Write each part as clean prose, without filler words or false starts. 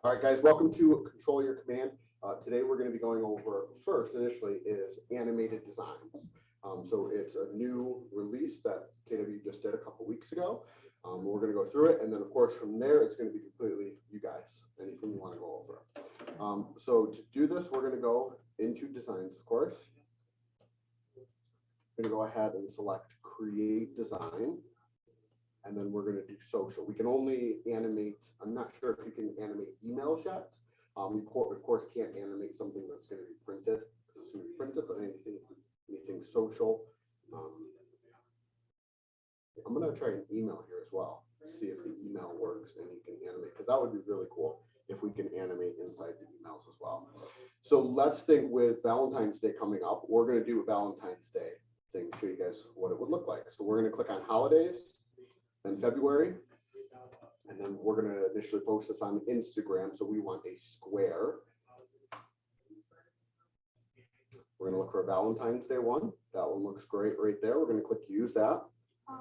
All right, guys, welcome to Control Your Command. Today we're going to be going over, first initially, is animated designs. So it's a new release that KW just did a couple weeks ago. We're going to go through it, and then of course from there it's going to be completely you guys, anything you want to go over. So to do this, we're going to go into designs, of course. We're going to go ahead and select create design. And then we're going to do social. We can only animate, I'm not sure if you can animate emails yet. You of course can't animate something that's going to be printed. It's going to be printed, but anything social. I'm going to try an email here as well. See if the email works and you can animate, because that would be really cool if we can animate inside the emails as well. So let's think with Valentine's Day coming up, we're going to do a Valentine's Day thing, show you guys what it would look like. So we're going to click on holidays. In February, and then we're going to initially post this on Instagram, so we want a square. We're going to look for a Valentine's Day one. That one looks great right there. We're going to click use that. I'm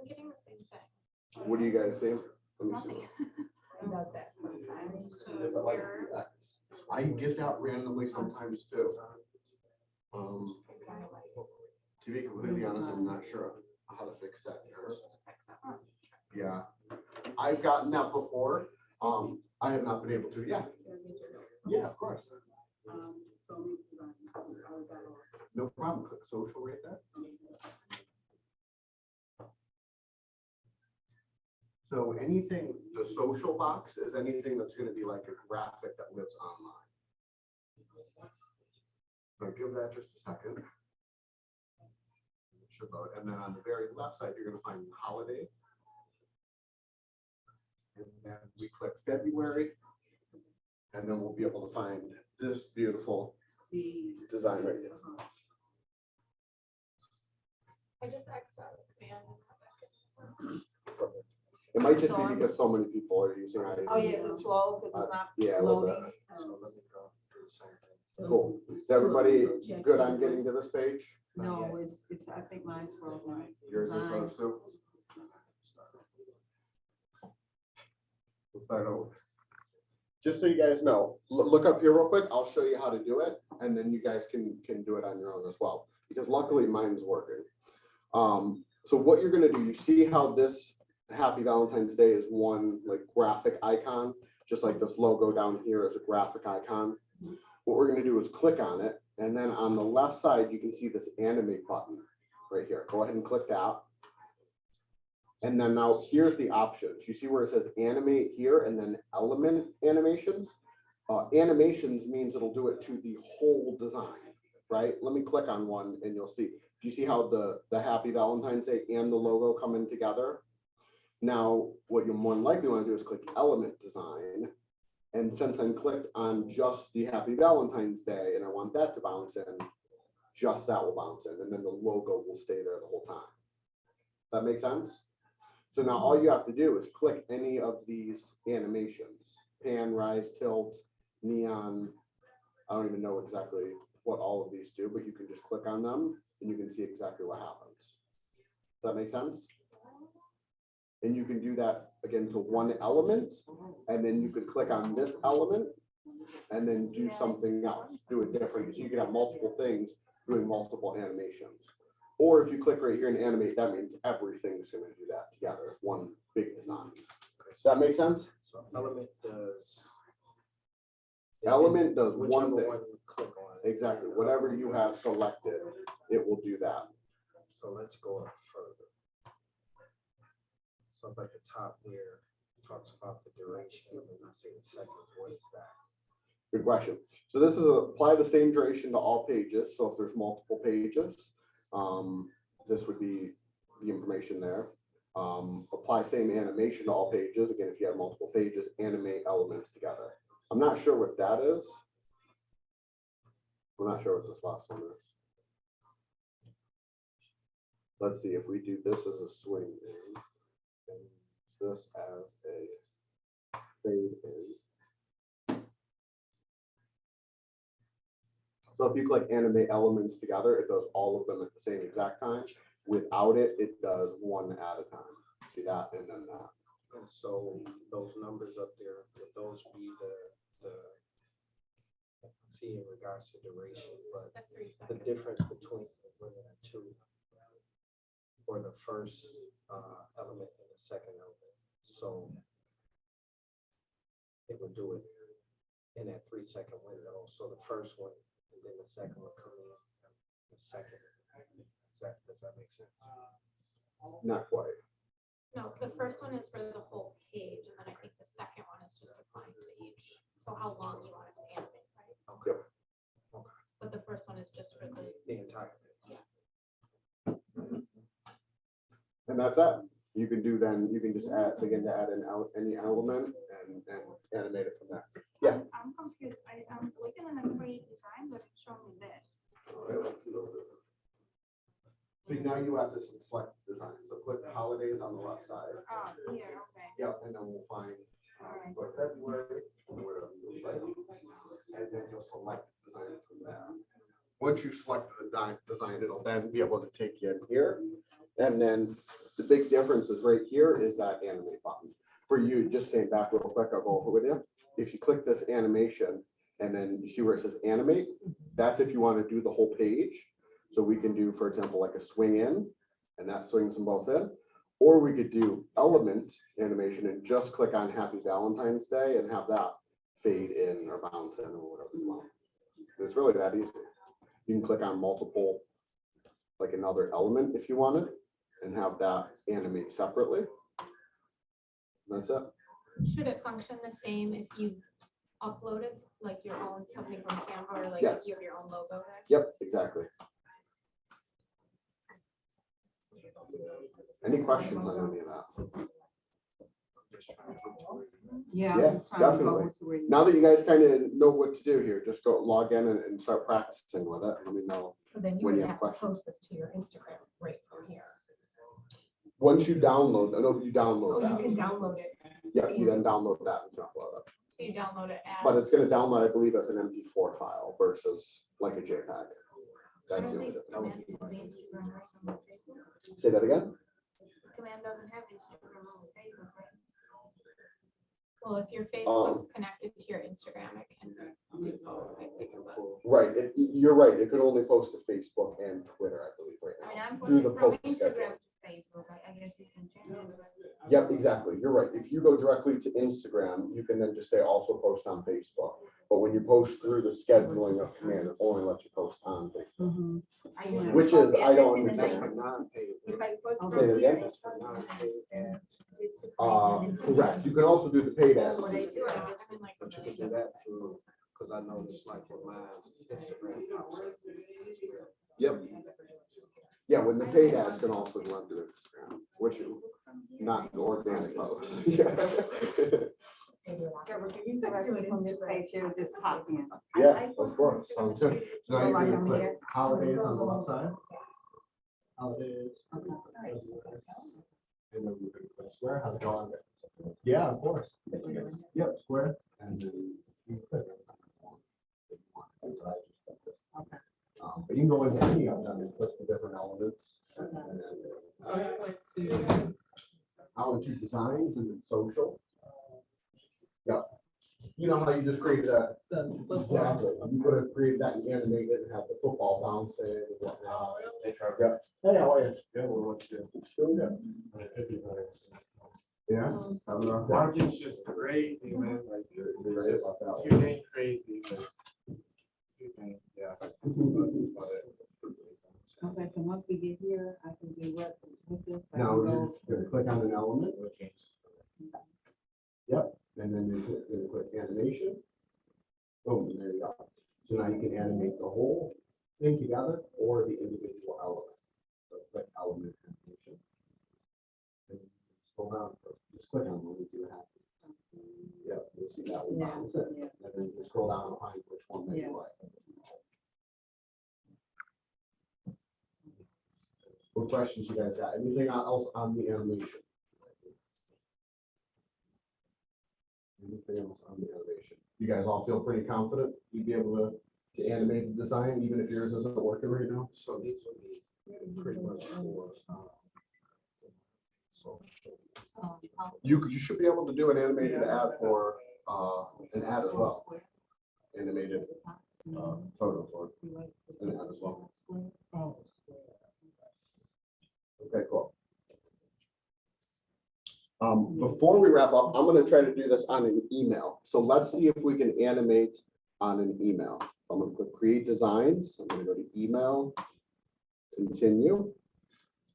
getting the same thing. What do you guys see? Let me Nothing. see. It does that sometimes. Does it like that? I get that randomly sometimes too. To be completely honest, I'm not sure how to fix that error. Yeah, I've gotten that before. I have not been able to. Yeah. Yeah, of course. No problem. Click social right there. So anything, the social box is anything that's going to be like a graphic that lives online. So give that just a second. Load. And then on the very left side, you're going to find holiday. And then we click February. And then we'll be able to find this beautiful design right here. I just X'd out the command and come back in. Perfect. It might just be because so many people are using it. Oh, yeah, it's slow because it's not Yeah, a little bit. loading. So let me go do the same thing. Cool. Is everybody good on getting to this page? No, it's, I think mine's frozen. Yours is frozen too? We'll start over. Just so you guys know, look up here real quick. I'll show you how to do it, and then you guys can do it on your own as well. Because luckily mine's working. So what you're gonna do, you see how this Happy Valentine's Day is one like graphic icon, just like this logo down here is a graphic icon. What we're gonna do is click on it, and then on the left side, you can see this animate button right here. Go ahead and click that. And then now here's the options. You see where it says animate here and then element animations. Animations means it'll do it to the whole design, right? Let me click on one and you'll see. Do you see how the Happy Valentine's Day and the logo come in together? Now, what you more than likely want to do is click element design. And since I'm clicked on just the Happy Valentine's Day and I want that to bounce in, just that will bounce in, and then the logo will stay there the whole time. That makes sense? So now all you have to do is click any of these animations. Pan, rise, tilt, neon. I don't even know exactly what all of these do, but you can just click on them and you can see exactly what happens. Does that make sense? And you can do that again to one element, and then you could click on this element and then do something else, do it different. So you can have multiple things doing multiple animations. Or if you click right here and animate, that means everything's going to do that together. It's one big design. Does that make sense? So element does one thing. One click on it. Exactly. Whatever you have selected, it will do that. So let's go up further. So up at the top here, it talks about the duration, and I see the second, what is that? Good question. So this is apply the same duration to all pages. So if there's multiple pages, this would be the information there. Apply same animation to all pages. Again, if you have multiple pages, animate elements together. I'm not sure what that is. I'm not sure what this last one is. Let's see if we do this as a swing in, and this as a fade in. So if you click animate elements together, it does all of them at the same exact time. Without it, it does one at a time. See that and then that. And so those numbers up there, would those be the, see in regards to duration, but The 3 the seconds. difference between the 1 and the 2, or the first element and the second element. So it would do it in that 3-second window. So the first one, and then the second one come in the second. Does that make sense? Not quite. No, the first one is for the whole page, and then I think the second one is just applying to each. So how long you want it to animate, right? Okay. But the first one is just for the, The entire thing. And that's it. You can do then, you can just begin to add in any element and animate it from there. Yeah. I'm confused. I'm looking at a free design, but it's showing me this. So now you have to select design. So click the holidays on the left side. Oh, here, okay. Yep, and then we'll find what February, and whatever you like. And then you'll select design from there. Once you select the design, it'll then be able to take you in here. And then the big difference is right here is that animate button. For you, it just came back real quick, I'll go over with you. If you click this animation and then you see where it says animate, that's if you want to do the whole page. So we can do, for example, like a swing in, and that swings them both in. Or we could do element animation and just click on Happy Valentine's Day and have that fade in or bounce in or whatever you want. It's really that easy. You can click on multiple, like another element if you wanted, and have that animate separately. That's it. should it function the same if you uploaded like your own, something from Canva, or like Yes. if you have your own logo there? Yep, exactly. Any questions on any of that? Yeah. Yeah, definitely. Now that you guys kind of know what to do here, just go log in and start practicing with it. Let me know. So then you When you would have have to questions. post this to your Instagram right from here. Once you download, I know you Oh, download you can that. download it. Yeah, you then download that and upload it. So you download it as. But it's gonna download, I believe, as an MP4 file versus like a JPEG. I That's don't the only think difference. Command has Instagram right on Facebook. Say that again? Command doesn't have Instagram on Facebook, right? Well, if your Facebook's connected to your Instagram, it can do both, I think, but. Right, you're right. It could only post to Facebook and Twitter, I believe, right I mean, now. I'm Through putting the it from post Instagram schedule. to Facebook. I guess you can change it. Yep, exactly. You're right. If you go directly to Instagram, you can then just say also post on Facebook. But when you post through the scheduling of command, it only lets you post on Facebook. Which is, I don't That's understand. for non-paid. If I post Say that from again? here, That's for non-paid ads. it's to Correct. You can also do the paid ads. What I do, I Yeah, just- I mean, like, But you can do that through, because I noticed like with mine's Instagram pops up. Yep. Yeah, when the paid ads can also run through Instagram, which is not the organic post. Yeah. Yeah, but you can directly from this page here, just pop in. Yeah, of course. Sounds good. So now So you like can I'm click here. holidays on the left side. Holidays. And then we can click square, how's it going? Yeah, of course. Yep, square. And then you click. But you can go into any of them and click the different elements. And then, So you went to, How into designs and then social. Yep. You know how you just created a. Exactly. You could have created that and animated it and have the football bouncing and whatnot. Hey, Trevor. Hey, how are you? Good, what you do? Still good. Yeah. Market's just crazy, man. Like, You're right about that two one. ain't crazy, but two ain't, yeah. Okay, so once we get here, I can do what with this? I Now, can we're go- gonna click on an element. Yep, and then you're gonna click animation. Boom, there you go. So now you can animate the whole thing together or the individual element. So click element animation. And scroll down, just click on one and see what happens. Yep, you'll see that one Yeah, bounce it. yeah. And then you scroll down and find which one that you Yeah. like. What questions you guys got? Anything else on the animation? Anything else on the animation? You guys all feel pretty confident you'd be able to animate the design, even if yours isn't working right now? So these would be pretty much for, You should be able to do an animated ad for, an ad as well. Animated, photo for an ad as well. Okay, cool. Before we wrap up, I'm gonna try to do this on an email. So let's see if we can animate on an email. I'm gonna click create designs. I'm gonna go to email, continue.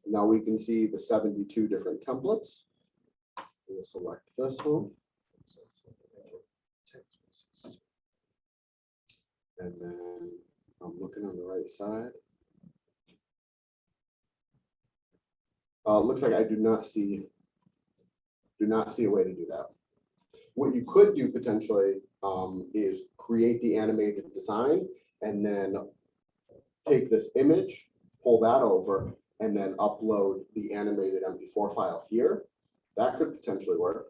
Now we can see the 72 different templates. We'll select this one. And then I'm looking on the right side. Looks like I do not see a way to do that. What you could do potentially is create the animated design and then take this image, pull that over, and then upload the animated MP4 file here. That could potentially work.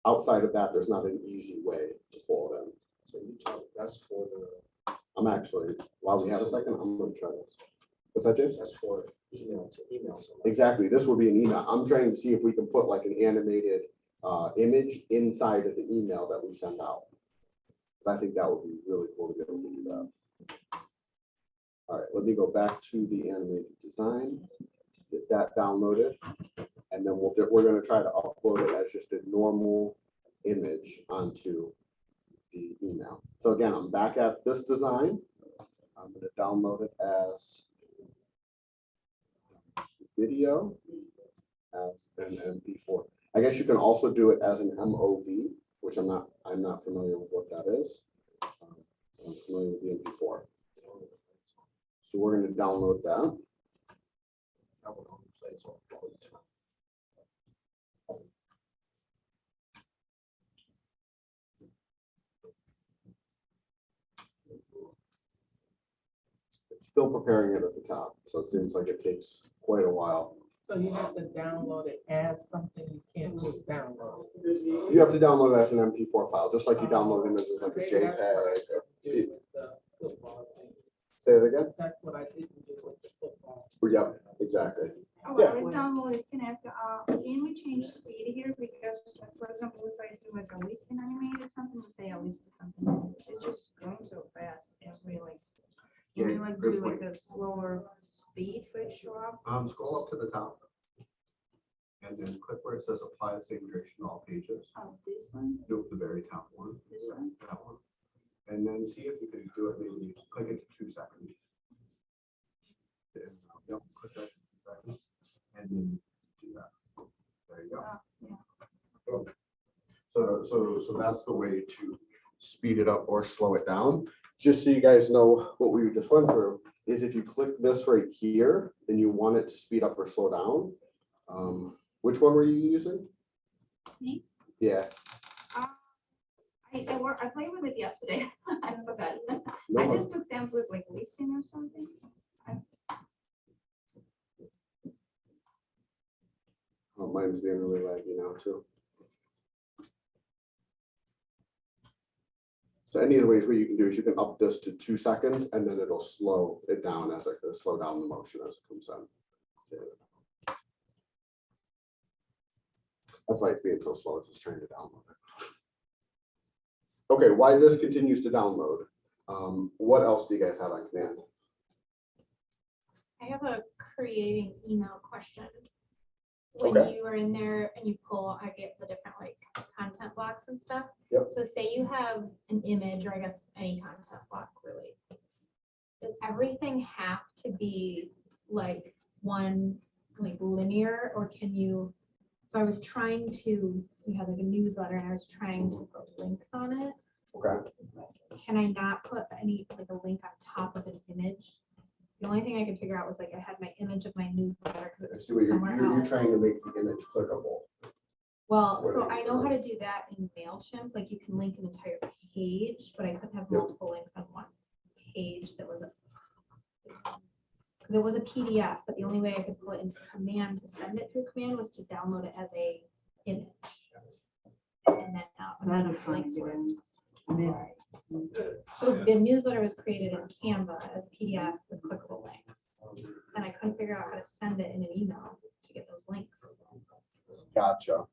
Outside of that, there's not an easy way to pull it in. So you tell, that's for the, I'm actually, while we have a second, I'm gonna try this. What's that, James? that's for email to email. So Exactly, this would be an email. I'm trying to see if we can put like an animated image inside of the email that we send out. 'Cause I think that would be really cool to be able to do that. All right, let me go back to the animated design, get that downloaded, and then we're gonna try to upload it as just a normal image onto the email. So again, I'm back at this design. I'm gonna download it as video as an MP4. I guess you can also do it as an MOV, which I'm not familiar with what that is. I'm familiar with the MP4. So we're going to download that. I would only play it on all the time. It's still preparing it at the top, so it seems like it takes quite a while. So you have to download it as something, you can't just download. You have to download it as an MP4 file, just like you download images like a Okay, that's what I JPEG. did with the football thing. Say it again? That's what I didn't do with the football. Yep, exactly. Oh, Yeah. I download it, can we change speed here because, for example, if I do like a listen animated or something, let's say I listen to something, it's just going so fast, every like, can you like good do like point. a slower speed for it to show up? Scroll up to the top. And then click where it says apply the same duration to all pages. Oh, this one, Do the very top one. this one? That one. And then see if you can do it, maybe click it to 2 seconds. And, yep, click that to 2 seconds. And then do that. There you go. Oh, yeah. So that's the way to speed it up or slow it down. Just so you guys know what we just went through is if you click this right here and you want it to speed up or slow down, which one were you using? Me? Yeah. I played with it yesterday. I forgot. No I one- just took them with like listen or something. Oh, mine's being really laggy now too. So any of the ways what you can do is you can up this to 2 seconds and then it'll slow it down as it slow down the motion as it comes in. That's why it's being so slow. It's just trying to download it. Okay, while this continues to download, what else do you guys have on command? I have a creating email question. When Okay. you are in there and you pull, I get the different like content blocks and stuff. Yep. So say you have an image, or I guess any content block really. Does everything have to be like one, like linear, or can you? So I was trying to, we had like a newsletter and I was trying to put links on it. Okay. Can I not put any, like a link on top of an image? The only thing I could figure out was like I had my image of my newsletter because it I was see what somewhere you're else. trying to make the image clickable. Well, What so are I you know how doing? to do that in MailChimp, like you can link an entire page, but I couldn't have Yep. multiple links on one page that was a. Because it was a PDF, but the only way I could pull it into command to send it through command was to download it as a image. And then That is fine, links were. yeah. So the newsletter was created in Canva as a PDF with clickable links. And I couldn't figure out how to send it in an email to get those links. Gotcha.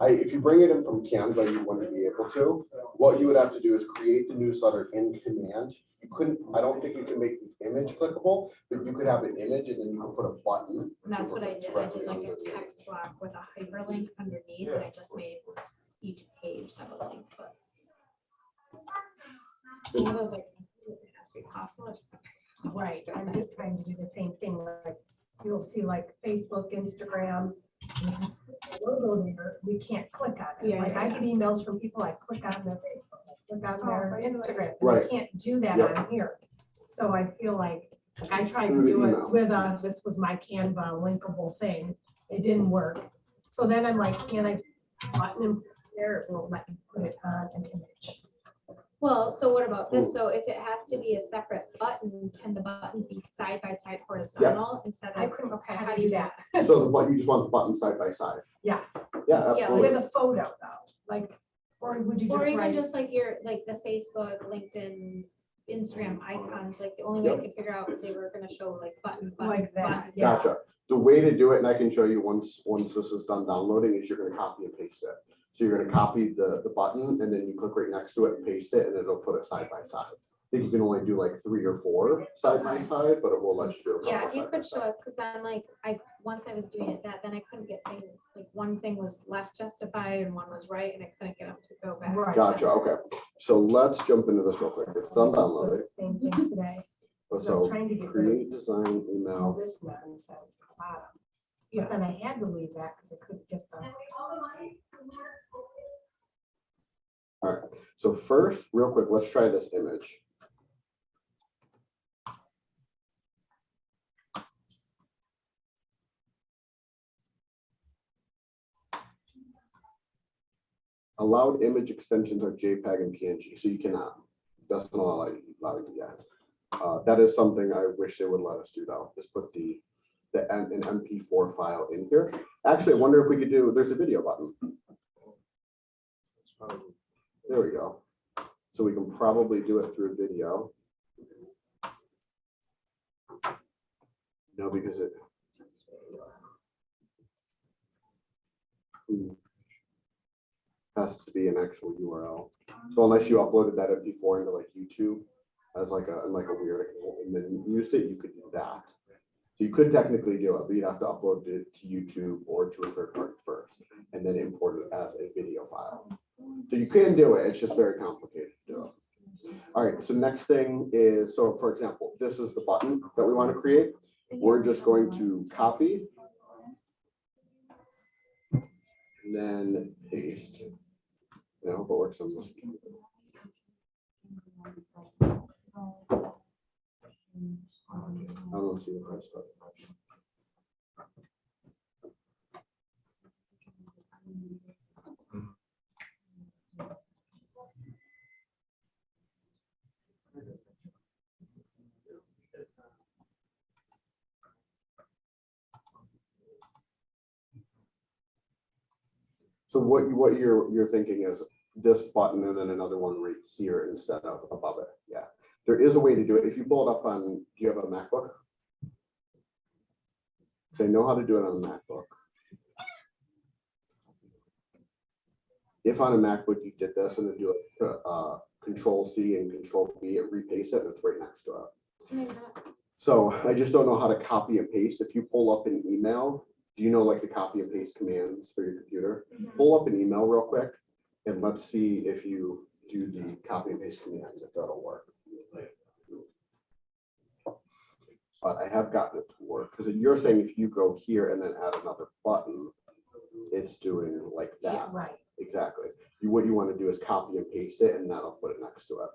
If you bring it in from Canva, you wouldn't be able to. What you would have to do is create the newsletter in Command. You couldn't, I don't think you can make the image clickable, but you could have an image and then you can put a button. And that's what I did. I directly did like under a the text block with a hyperlink underneath and I just made each page have a link, but. One of those like, it has to be possible. or something. Right, I'm just trying to do the same thing, like, you'll see like Facebook, Instagram. Logo there, we can't click on it. Yeah, Like yeah, I yeah. get emails from people, I click on their Facebook, I click on their right, Instagram, and Right. I can't do that Yep. on here. So I feel like I tried to Through the do email. it with this was my Canva linkable thing, it didn't work. So then I'm like, can I button and there, it won't let me put it on an image. Well, so what about this though? If it has to be a separate button, can the buttons be side by side horizontal instead I of, couldn't, okay, how how do do you you do do that? that? So the button, you just want the button side by side. Yes, Yeah, Yeah, absolutely. with a photo though, like, or would you just Or even write? just like your, like the Facebook, LinkedIn, Instagram icons, like the only way I could figure out if they were gonna show like button, button, Like that, button. yeah. Gotcha. The way to do it, and I can show you once this is done downloading, is you're gonna copy and paste it. So you're gonna copy the button and then you click right next to it and paste it and it'll put it side by side. I think you can only do like 3 or 4 side by side, but it will let you do a Yeah, couple if you side by could show side. us, because then like, once I was doing it that, then I couldn't get things, like one thing was left justified and one was right, and I couldn't get them to go back. Right. Gotcha, okay. So let's jump into this real quick. It's done downloading. Same thing today. I was So trying to get rid of create design all email. this nonsense at the bottom. But then I had to leave that because I couldn't get the. All right, so first, real quick, let's try this image. Allowed image extensions are JPEG and PNG, so you cannot, that's not allowed yet. That is something I wish they would let us do though, is put an MP4 file in here. Actually, I wonder if we could do, there's a video button. It's probably- There we go. So we can probably do it through video. No, because it. Has to be an actual URL. So unless you uploaded that MP4 into like YouTube as like a weird, and then used it, you could do that. So you could technically do it, but you'd have to upload it to YouTube or to a third party first, and then import it as a video file. So you can do it, it's just very complicated to do it. All right, so next thing is, so for example, this is the button that we want to create. We're just going to copy. And then paste. I hope it works on this. I don't see the press button. So what you're thinking is this button and then another one right here instead of above it. Yeah, there is a way to do it. If you pull it up on, do you have a MacBook? So I know how to do it on a MacBook. If on a MacBook you did this and then do Control C and Control V, it repaste it and it's right next to it. Maybe not. So I just don't know how to copy and paste. If you pull up an email, do you know like the copy and paste commands for your computer? Pull up an email real quick and let's see if you do the copy and paste commands, if that'll work. But I have gotten it to work because you're saying if you go here and then add another button, it's doing like Yeah, that. right. Exactly. What you want to do is copy and paste it and that'll put it next to it.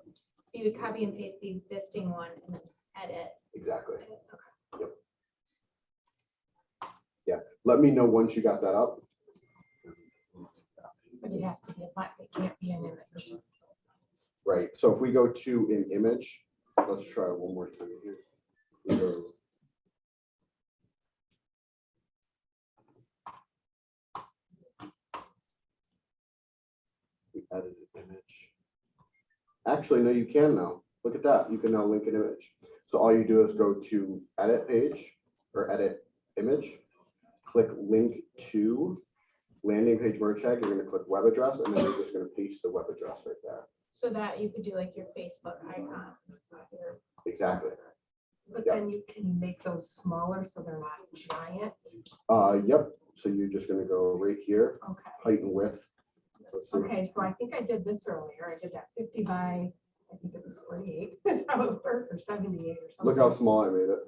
So you would copy and paste the existing one and then just edit. Exactly. Okay. Yeah. Let me know once you got that up. But it has to be a button, it can't be an image. Right. So if we go to an image, let's try one more time here. We go. We edited image. Actually, no, you can now. Look at that. You can now link an image. So all you do is go to edit page or edit image, click link to landing page merge tag, you're gonna click web address, and then you're just gonna paste the web address right there. So that you could do like your Facebook icons. your- Exactly. But Yeah. then you can make those smaller so they're not giant. Yep, so you're just gonna go right here, Okay. height and width. Let's see. Okay, so I think I did this earlier. I did that 50 by, I think it was 48, or 78 or something. Look how small I made it.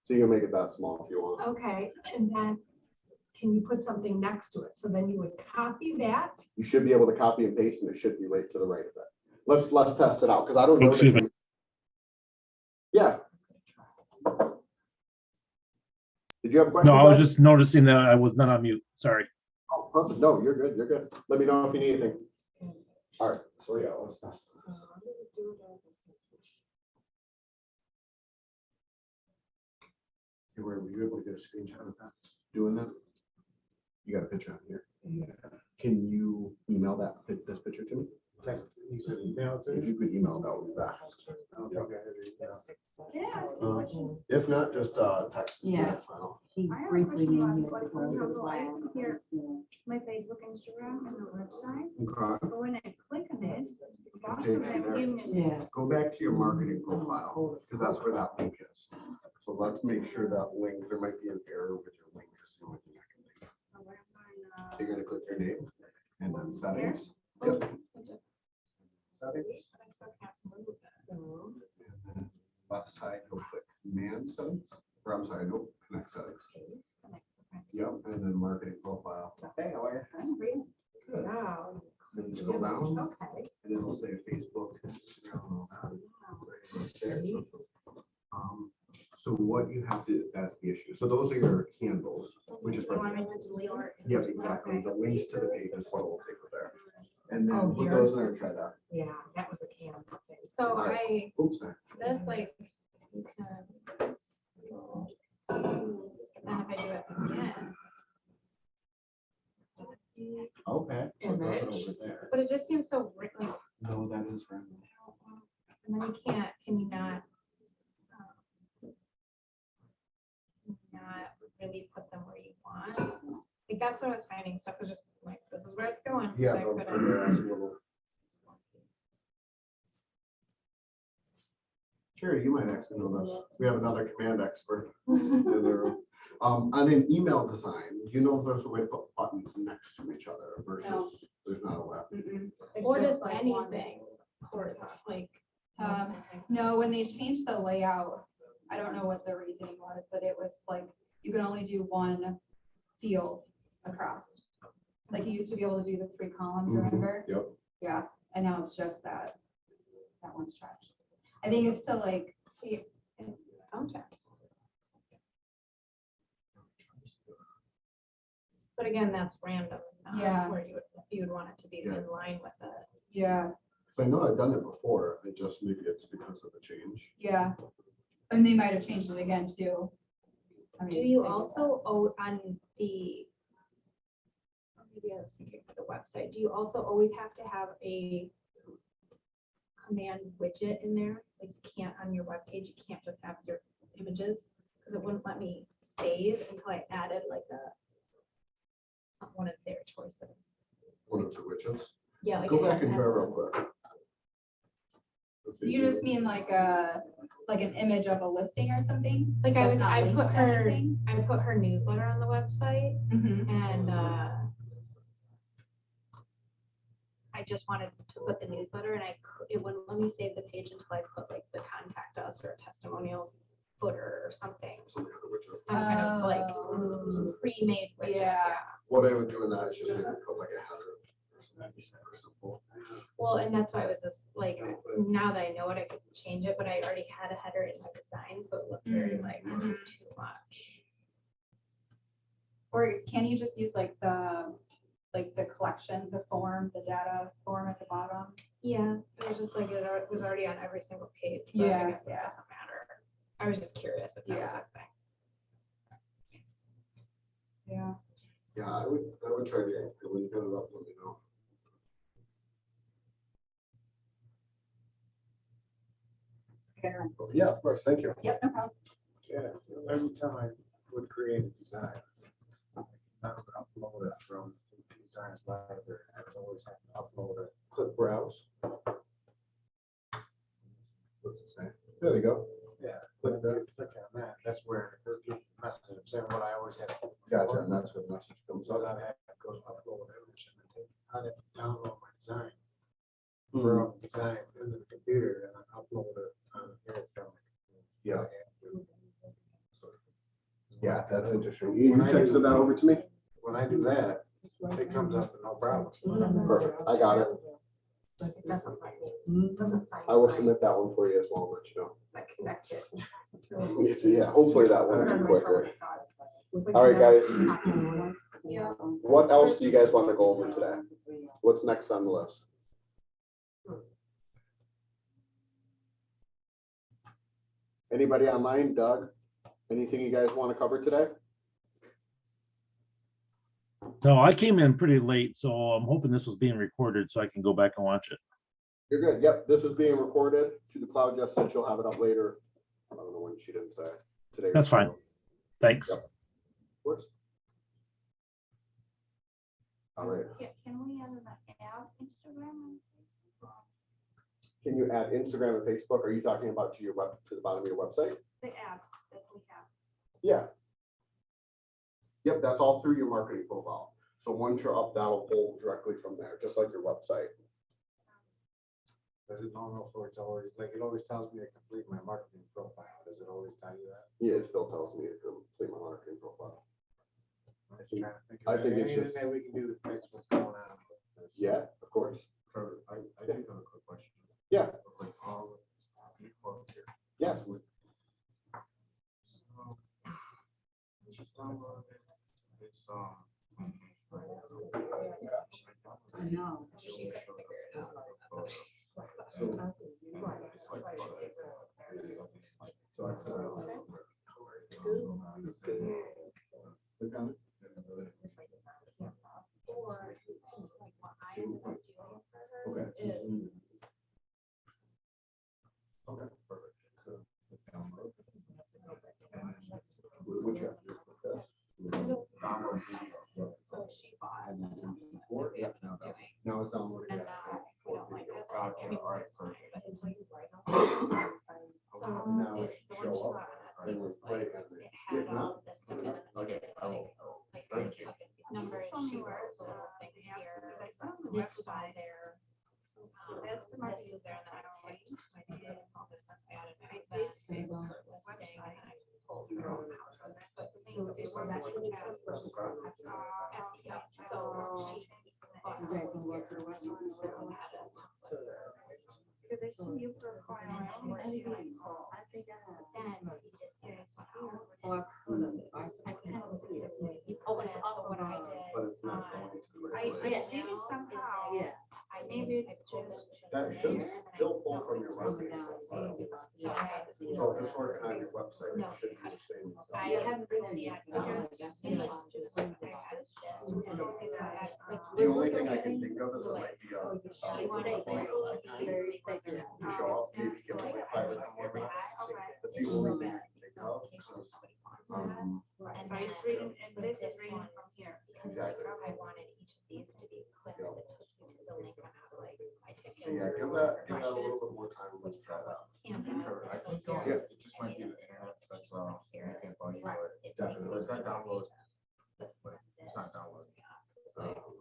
So you can make it that small if you want. Okay, and then can you put something next to it? So then you would copy that. You should be able to copy and paste, and it should be right to the right of it. Let's test it out, because I don't know. Excuse me. Yeah. Did you have a question? No, I was Brad? just noticing that I was not on mute. Sorry. Oh, perfect. No, you're good. You're good. Let me know if you need anything. All right. So yeah, let's test. Were you able to get a screenshot of that? Doing that? You got a picture on here. Can you email this picture to me? Text, you said email to If me? you could email that would be fast. I don't think I had it email. If not, just text. Yeah. That's fine. He I have a briefly question named about it what- before for the example, I plan. have here my Facebook, Instagram, and the website, Okay. but when I click on it, the bottom Takes of you that there. image. Yeah. Go back to your marketing profile, because that's where that link is. So let's make sure that link, there might be an error with your link. That's the only thing I can think of. So you're gonna click your name and then settings. Yep. Settings. I still can't move it. And then left side, you'll click command settings, or I'm sorry, no, connect settings. Yep, and then marketing profile. Hey, how are you? Good. Wow. Then scroll down, Okay. and it'll say Facebook. Instagram, right there. So what you have to, that's the issue. So those are your handles, which is. You want me to delete or- Yep, exactly. The links to the page is what we'll take with there. And Oh, then put here. those in there and try that. Yeah, that was a Canva thing. So All right. Oops, sorry. this like, you can. And if I do it again. Okay. So it does it Image. over there. But it just seems so like, No, that is random. and then you can't, can you not? Not really put them where you want. Like that's what I was finding. Stuff was just like, this is where it's going. Yeah. So I they'll couldn't- figure out some little- Sure, you might actually know this. We have another command expert in the room. On an email design, you know, there's a way to put buttons next to each other versus No. there's not a way. Or It's just like one. anything horizontal, like. Um, No, when they changed the layout, I don't know what the reasoning was, but it was like, you can only do one field across. Like you used to be able to do the 3 columns, Mhm. remember? Yep. Yeah, and now it's just that one stretch. I think it's still like, See, sound check. But again, that's random. not Yeah. Where you would want it to be Yeah. in line with it. yeah, So I know I've done it before. I just, maybe it's because of the change. yeah. And they might have changed it again too. I Do mean, you they did also owe on the, or maybe I was thinking for the website, do you also always have to have a command widget in there? Like you can't, on your webpage, you can't just have your images, because it wouldn't let me save until I added like one of their choices. One of the widgets. Yeah. like Go it back had and to try have- real quick. Let's see. You just mean like an image of a listing or something? Like I That's was, not I linked put to her, anything? I put her newsletter on the website Mhm. and I just wanted to put the newsletter and it wouldn't let me save the page until I put like the contact us or testimonials footer or something. Some kind of widget. Some kind of like Oh. pre-made widget, Yeah. yeah. What I would do in that is just maybe put like a header or something super simple. Well, and that's why I was just like, now that I know it, I could change it, but I already had a header in my design, so it looked very like Mhm. too much. Or can you just use like the collection, the form, the data form at the bottom? Yeah, it was just like, it was already on every single page, but Yeah, I guess it yeah. doesn't matter. I was just curious if that was Yeah. a thing. Yeah. Yeah, I would try again. When you get it up, let me know. Yeah, of course. Thank you. Yep, no problem. Yeah, every time I would create a design, I would upload it from science library. I was always having to upload it. Click browse. What's it say? There they go. Yeah. Click that. Click on that, that's where it repeats the message, I'm saying what I always had. Gotcha, and that's where the message comes So I up. had to go upload an image and I think I had to download my design. Mhm. For design into the computer and I upload it on here. Yeah. So, Yeah, that's interesting. You When I texted do- that over to me? When I do that, it comes up with no problem. Perfect, I got it. It doesn't find me. It doesn't find I will my- submit that one for you as well, let you know. my connection. Yeah, hopefully that one will On be my quicker. phone, it does. All right, guys. Yeah. What else do you guys want to go over today? What's next on the list? Anybody online? Doug? Anything you guys want to cover today? No, I came in pretty late, so I'm hoping this was being recorded so I can go back and watch it. You're good. Yep, this is being recorded to the cloud. Jess said she'll have it up later. I don't know when, she didn't say. Today. That's fine. Thanks. Yep. Works. All right. Can we add an app Instagram? Can you add Instagram and Facebook? Are you talking about to your web, to the bottom of your website? The app that we have. Yeah. Yep, that's all through your marketing profile. So once you're up, that'll pull directly from there, just like your website. Does it know for it's always, like, it always tells me to complete my marketing profile. Does it always tell you that? Yeah, it still tells me to complete my marketing profile. I'm just trying to think. I of think it's anything just- that we can do to fix what's going on with this. Yeah, of course. Trevor, I do have a quick question. Yeah. Like, here. Yeah. So, just download it. It's, I know. Click on it. Or like what I ended up doing for hers Okay. is Okay, perfect. So, download. Which app? Download video. so she bought And then doing. before, yeah, now that. Now it's downloading. And yes. now we don't like this. Okay, all right, But perfect. it's like right on. So Now it it, should the one show she up. bought, And it we're was playing like, it. it had If all not, of this stuff in it. and Okay, it's I will. Like, Thank you. these numbers, Show me she where wrote it's, little things yeah, here. because I saw on the This was all website. there. That's the This marketing was there, and then I profile, clicked my students, all this stuff, I added my Right, event, they- it was her listing, and then I pulled her own houses. But the thing is, So that's that's when what you it first was. SEO, so she. You guys can go to the website. Because I see your profile. Then he did this one out. Oh, and also what I did. But it's not going to. I did it somehow. I Maybe made, it's I pulled just- this. That should still pull from your marketing. So I had this. So if it's working on your website, it should be the same. I haven't written the ad. The only thing I can think of is it might be a. She wanted to show up, maybe give them like private camera. That's the only thing I can think of. And I then just reading, and with this is this reading one, from here. Exactly. I wanted each of these to be clipped, it took me to the link on how to like, I took So yeah, give that a little bit more time. Let's try that. Trevor, I think, Yeah. it just might be the internet that's, Here. can't find you, Right. but It's Definitely. it's got downloads. this but one, it's not this, downloaded. so-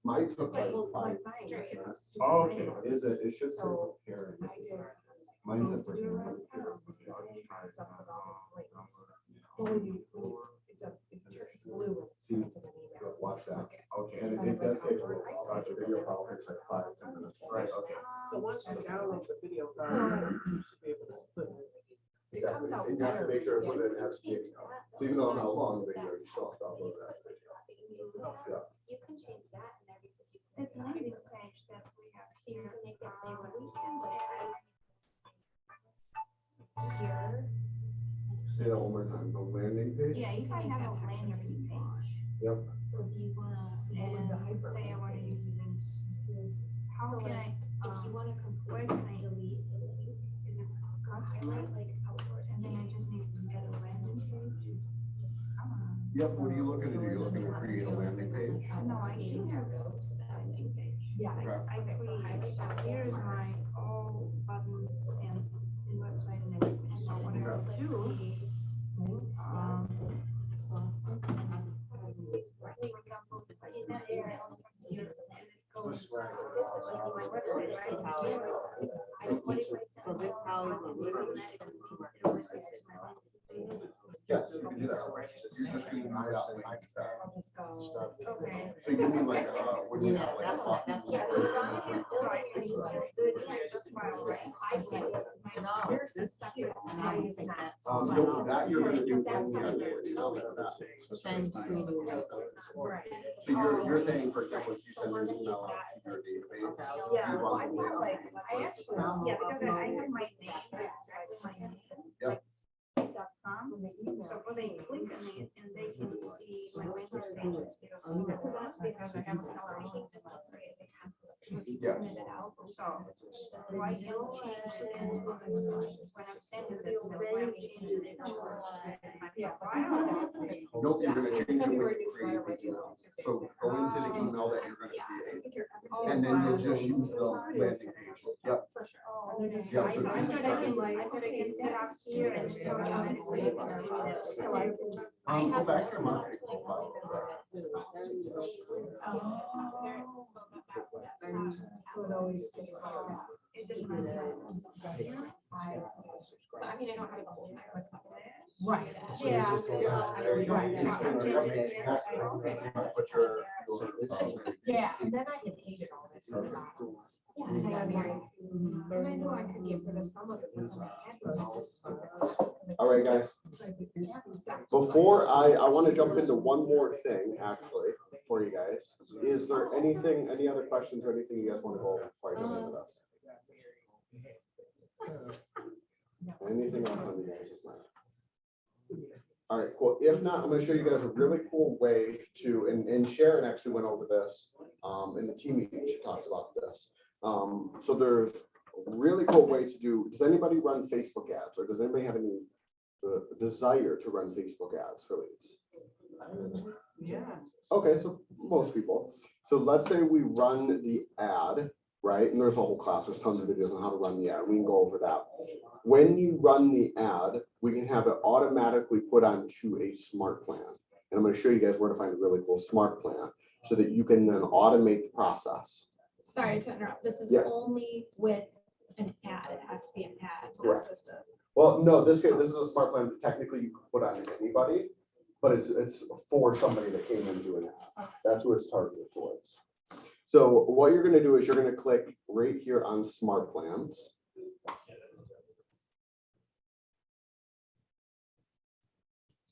Mine took like Well, 5 mine seconds. is- Oh, okay. Is it? It should say So, here. I did- Mine's at to do it freaking. right now. I'll just try it. Stuff with all these links. Download Well, it's blue. See, and it's sent to an email. Watch that. it. Okay, And it does take a little while. Gotcha. Video file takes like 5-10 minutes. right, okay. So once you download the video file, you should be able to put it. It comes Exactly. out And you have to better. make sure it's Yeah. within SPA. So even though it's not a long video, you still have to upload that video. Yeah. You can change that and everything. It's landing page that we have So you here. can make it say what We we can can, add- here. Say that one more time. The landing page? Yeah, you can have a landing page. Yep. So if you wanna, And say I want to use this. How So can I, if you wanna where completely can I- delete the link, is it I custom? might like outdoors. And then I just need to get a landing page. Yep. What are you looking to do? You're looking to create a landing page? No, I do have I create, here's my all buttons and website and everything. So what I will do, for example, in that area on the computer, and it goes, this is like my website, right? What if I So send this all how my you automatic, it will receive my link. Yes, you can do that. You're just gonna use that link to- Okay. So you mean like, when you have like. Yeah, so as long as you're building your user, Just file, right? I think here's the separate. No, that you're gonna do when you have your email for that. Right. So you're saying, for example, if you send an email out to your database. Yeah, you well, want I the feel link. like, I actually, yeah, because I have my name, my name. Yep. .com. So when they click on it and they can see my link is pages. So that's because I have a color link. Yeah. So, why can't you change it in, when I'm sending this, why I'm changing it to my profile? Nope, you're gonna change the way you create the email. So go into the email that you're gonna create, and then you'll just use the landing page. Yep. I thought I can set up here and still automatically. Go back to your marketing profile. So it always stays It doesn't matter. So I mean, I don't have the whole time. right. Yeah. But you're. Yeah, and then I had hated all this. Yeah. And I knew I could get rid of some of it. Because I had those stupid- All right, guys. Before I want to jump into one more thing, actually, for you guys. Is there anything, any other questions or anything you guys want to go over before I go into this? Anything else on you guys' mind? All right, cool. If not, I'm going to show you guys a really cool way to, and Sharon actually went over this in the team meeting. She talked about this. So there's a really cool way to do. Does anybody run Facebook ads, or does anybody have any desire to run Facebook ads for leads? Yeah. Okay, so most people. So let's say we run the ad, right? And there's a whole class, there's tons of videos on how to run the ad. We can go over that. When you run the ad, we can have it automatically put onto a smart plan. And I'm going to show you guys where to find a really cool smart plan so that you can then automate the process. Sorry to interrupt. This is Yeah. only with an ad. It has to be an ad. not Correct. just a- Well, no, this is a smart plan that technically you could put on anybody, but it's for somebody that came in doing that. That's who it's targeted towards. So what you're gonna do is you're gonna click right here on smart plans.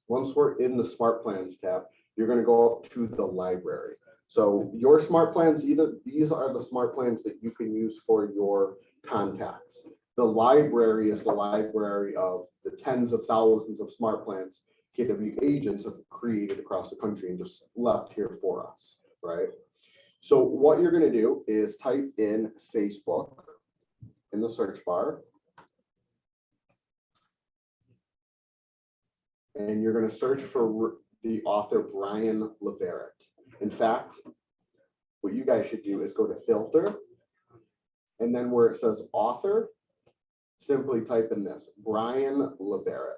Once we're in the smart plans tab, you're gonna go up to the library. So your smart plans, these are the smart plans that you can use for your contacts. The library is the library of the tens of thousands of smart plans KW agents have created across the country and just left here for us, right? So what you're going to do is type in Facebook in the search bar. And you're going to search for the author Brian LeVerrett. In fact, what you guys should do is go to filter, and then where it says author, simply type in this, Brian LeVerrett.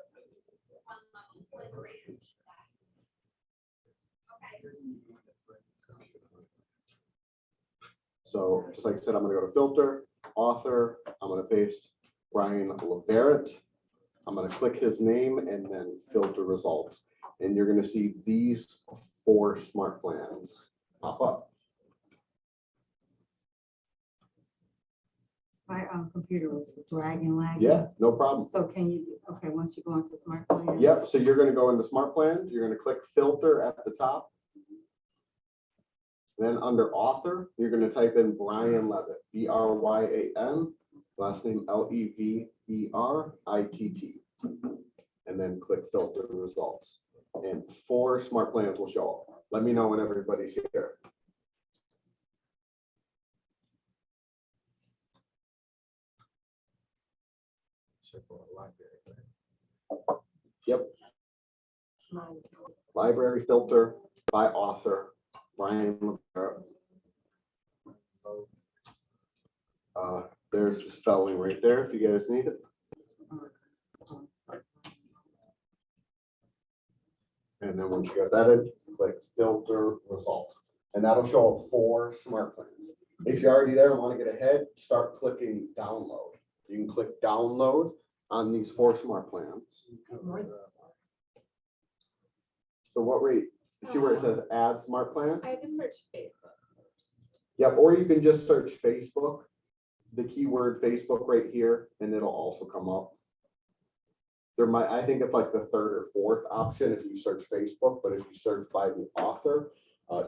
So just like I said, I'm going to go to filter, author, I'm going to paste Brian LeVerrett. I'm going to click his name and then filter results. And you're going to see these 4 smart plans pop up. My computer was dragging, lagging. Yeah, no problem. So can you, okay, once you go into smart plan? Yep, so you're going to go into smart plans, you're going to click filter at the top. Then under author, you're going to type in Brian Levitt, B-R-Y-A-N, last name L-E-V-E-R-I-T-T. And then click filter results. And 4 smart plans will show up. Let me know when everybody's here. Yep. Library filter by author, Brian LeVerrett. There's the spelling right there if you guys need it. And then once you got that in, click filter result. And that'll show up 4 smart plans. If you're already there and want to get ahead, start clicking download. You can click download on these 4 smart plans. So what rate? You see where it says add smart plan? I had to search Facebook first. Yep, or you can just search Facebook, the keyword Facebook right here, and it'll also come up. There might, I think it's like the 3rd or 4th option if you search Facebook, but if you search by the author,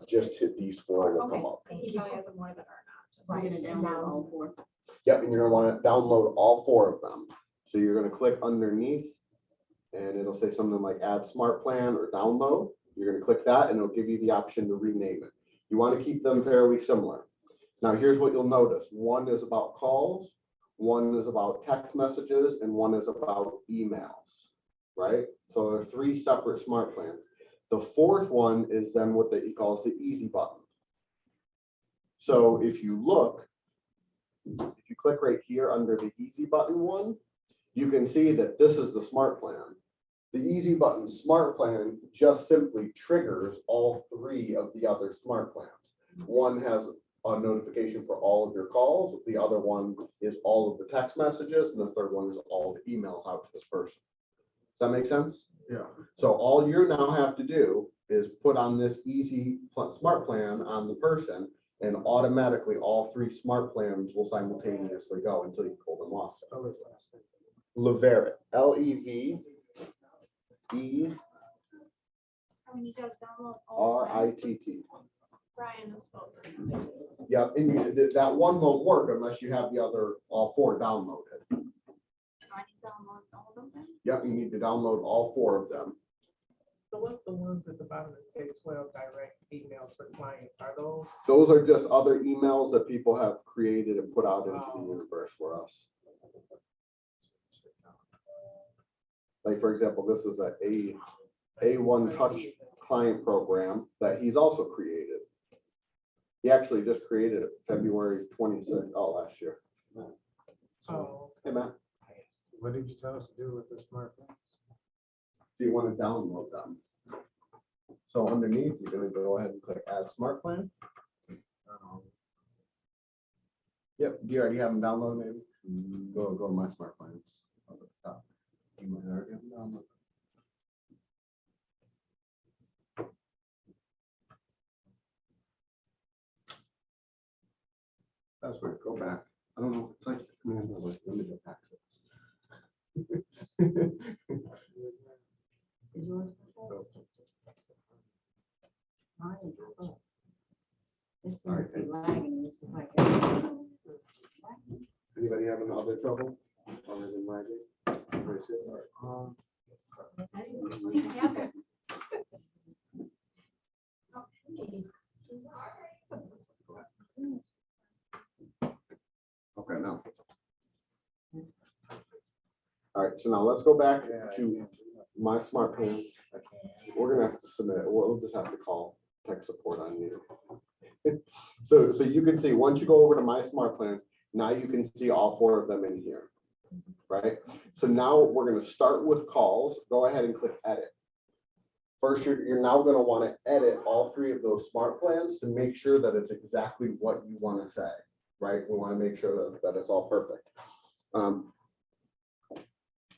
just hit these 4 will come up. And he probably has more that are not. So you're gonna download all 4. Yep, and you're gonna want to download all 4 of them. So you're gonna click underneath and it'll say something like add smart plan or download. You're gonna click that and it'll give you the option to rename it. You want to keep them fairly similar. Now, here's what you'll notice. One is about calls, one is about text messages, and one is about emails, right? So there are 3 separate smart plans. The 4th one is then what he calls the easy button. So if you look, if you click right here under the easy button one, you can see that this is the smart plan. The easy button smart plan just simply triggers all 3 of the other smart plans. One has a notification for all of your calls. The other one is all of the text messages. And the 3rd one is all the emails out to this person. Does that make sense? Yeah. So all you now have to do is put on this easy smart plan on the person, and automatically all 3 smart plans will simultaneously go until you pull them off. Leverett, Leverett. I mean, you gotta download all of them. RITT. Brian has spoken. Yep, and that one won't work unless you have the other, all 4 downloaded. I need to download all of them. Yep, you need to download all 4 of them. So what's the ones at the bottom that say 12 direct emails for clients? Are those? Those are just other emails that people have created and put out into the universe for us. Like, for example, this is a A1 Touch client program that he's also created. He actually just created it February 26th, last year. Oh, Hey, Matt, What did you tell us to do with the smartphones? do you want to download them? So underneath, you're gonna go ahead and click add smart plan. Yep, do you already have them downloaded maybe? Go to my smart plans. Up at the top. You might already have them downloaded. That's where, go back. I don't know, it's like command or like limited access. Is yours? Mine is up. It seems to be lagging. This is like. Anybody having other trouble other than my day? Everybody see it? All right. Okay, now. All right, so now let's go back to my smart plans. We're gonna have to submit it. We'll just have to call tech support on you. So you can see, once you go over to my smart plans, now you can see all 4 of them in here, right? So now we're gonna start with calls. Go ahead and click edit. First, you're now gonna wanna edit all 3 of those smart plans to make sure that it's exactly what you wanna say, right? We wanna make sure that it's all perfect.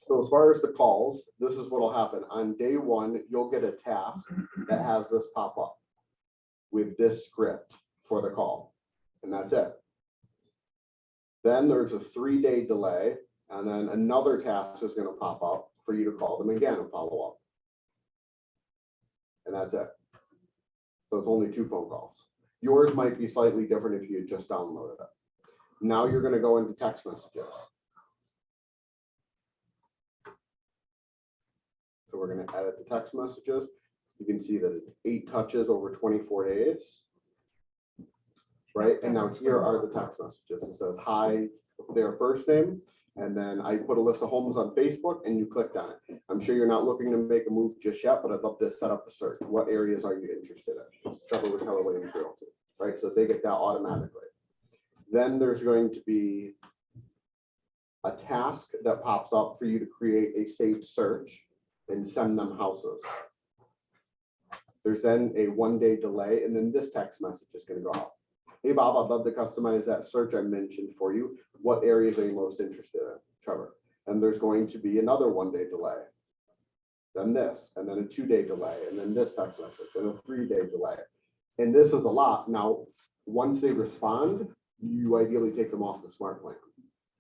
So as far as the calls, this is what'll happen. On day 1, you'll get a task that has this pop up with this script for the call, and that's it. Then there's a 3-day delay, and then another task is gonna pop up for you to call them again and follow up. And that's it. So it's only 2 phone calls. Yours might be slightly different if you had just downloaded it. Now you're gonna go into text messages. So we're gonna edit the text messages. You can see that it's 8 touches over 24 days. Right, and now here are the text messages. It says, hi, their first name, and then I put a list of homes on Facebook and you clicked on it. I'm sure you're not looking to make a move just yet, but I'd love to set up a search. What areas are you interested in? Trevor with Keller Williams Realty, right? So they get that automatically. Then there's going to be a task that pops up for you to create a saved search and send them houses. There's then a 1-day delay, and then this text message is going to go out. Hey Bob, I'd love to customize that search I mentioned for you. What areas are you most interested in, Trevor? And there's going to be another 1-day delay. Then this, and then a 2-day delay, and then this text message, and a 3-day delay. And this is a lot. Now, once they respond, you ideally take them off the smart plan,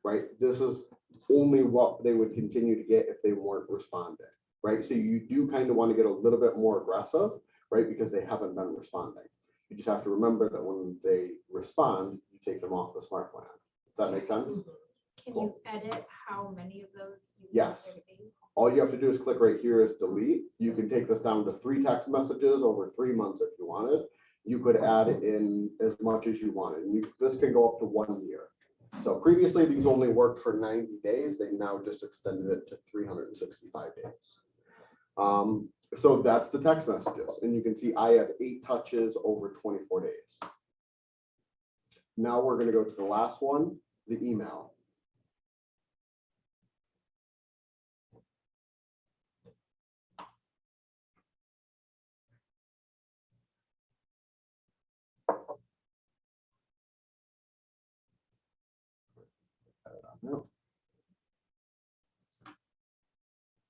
right? This is only what they would continue to get if they weren't responding, right? So you do kind of want to get a little bit more aggressive, right? Because they haven't been responding. You just have to remember that when they respond, you take them off the smart plan. Does that make sense? Can you edit how many of those? you want Yes. there to be? All you have to do is click right here is delete. You can take this down to 3 text messages over 3 months if you wanted. You could add in as much as you wanted. And this can go up to 1 year. So previously, these only worked for 90 days. They now just extended it to 365 days. So that's the text messages. And you can see I have 8 touches over 24 days. Now we're going to go to the last one, the email.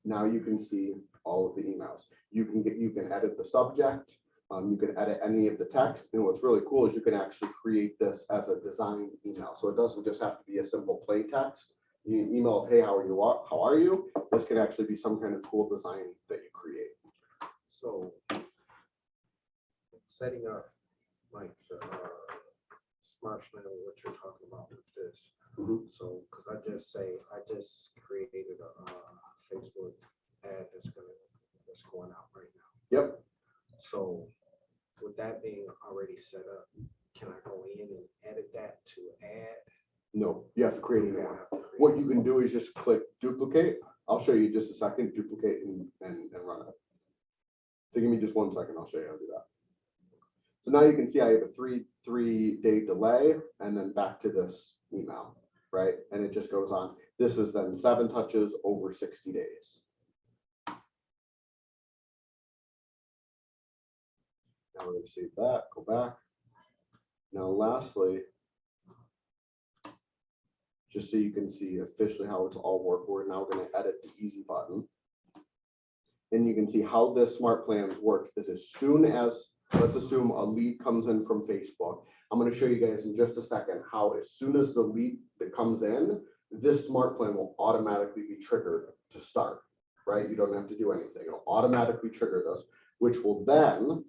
Now you can see all of the emails. You can edit the subject. You can edit any of the text. And what's really cool is you can actually create this as a design email. So it doesn't just have to be a simple play text. You email, hey, how are you? This can actually be some kind of cool design that you create. So setting up like smart plan, what you're talking about with this. Mhm. So, because I just created a Facebook ad that's going out right now. Yep. So with that being already set up, can I go in and edit that to add? No, you have to create a new one. What you can do is just click duplicate. I'll show you just a second, duplicate and run it. So give me just 1 second, I'll show you how to do that. So now you can see I have a three-day delay and then back to this email, right? And it just goes on. This is then 7 touches over 60 days. Now we're going to save that, go back. Now lastly, just so you can see officially how it's all work, we're now going to edit the easy button. And you can see how this smart plans works is as soon as, let's assume a lead comes in from Facebook. I'm going to show you guys in just a second how as soon as the lead that comes in, this smart plan will automatically be triggered to start, right? You don't have to do anything. It'll automatically trigger this, which will then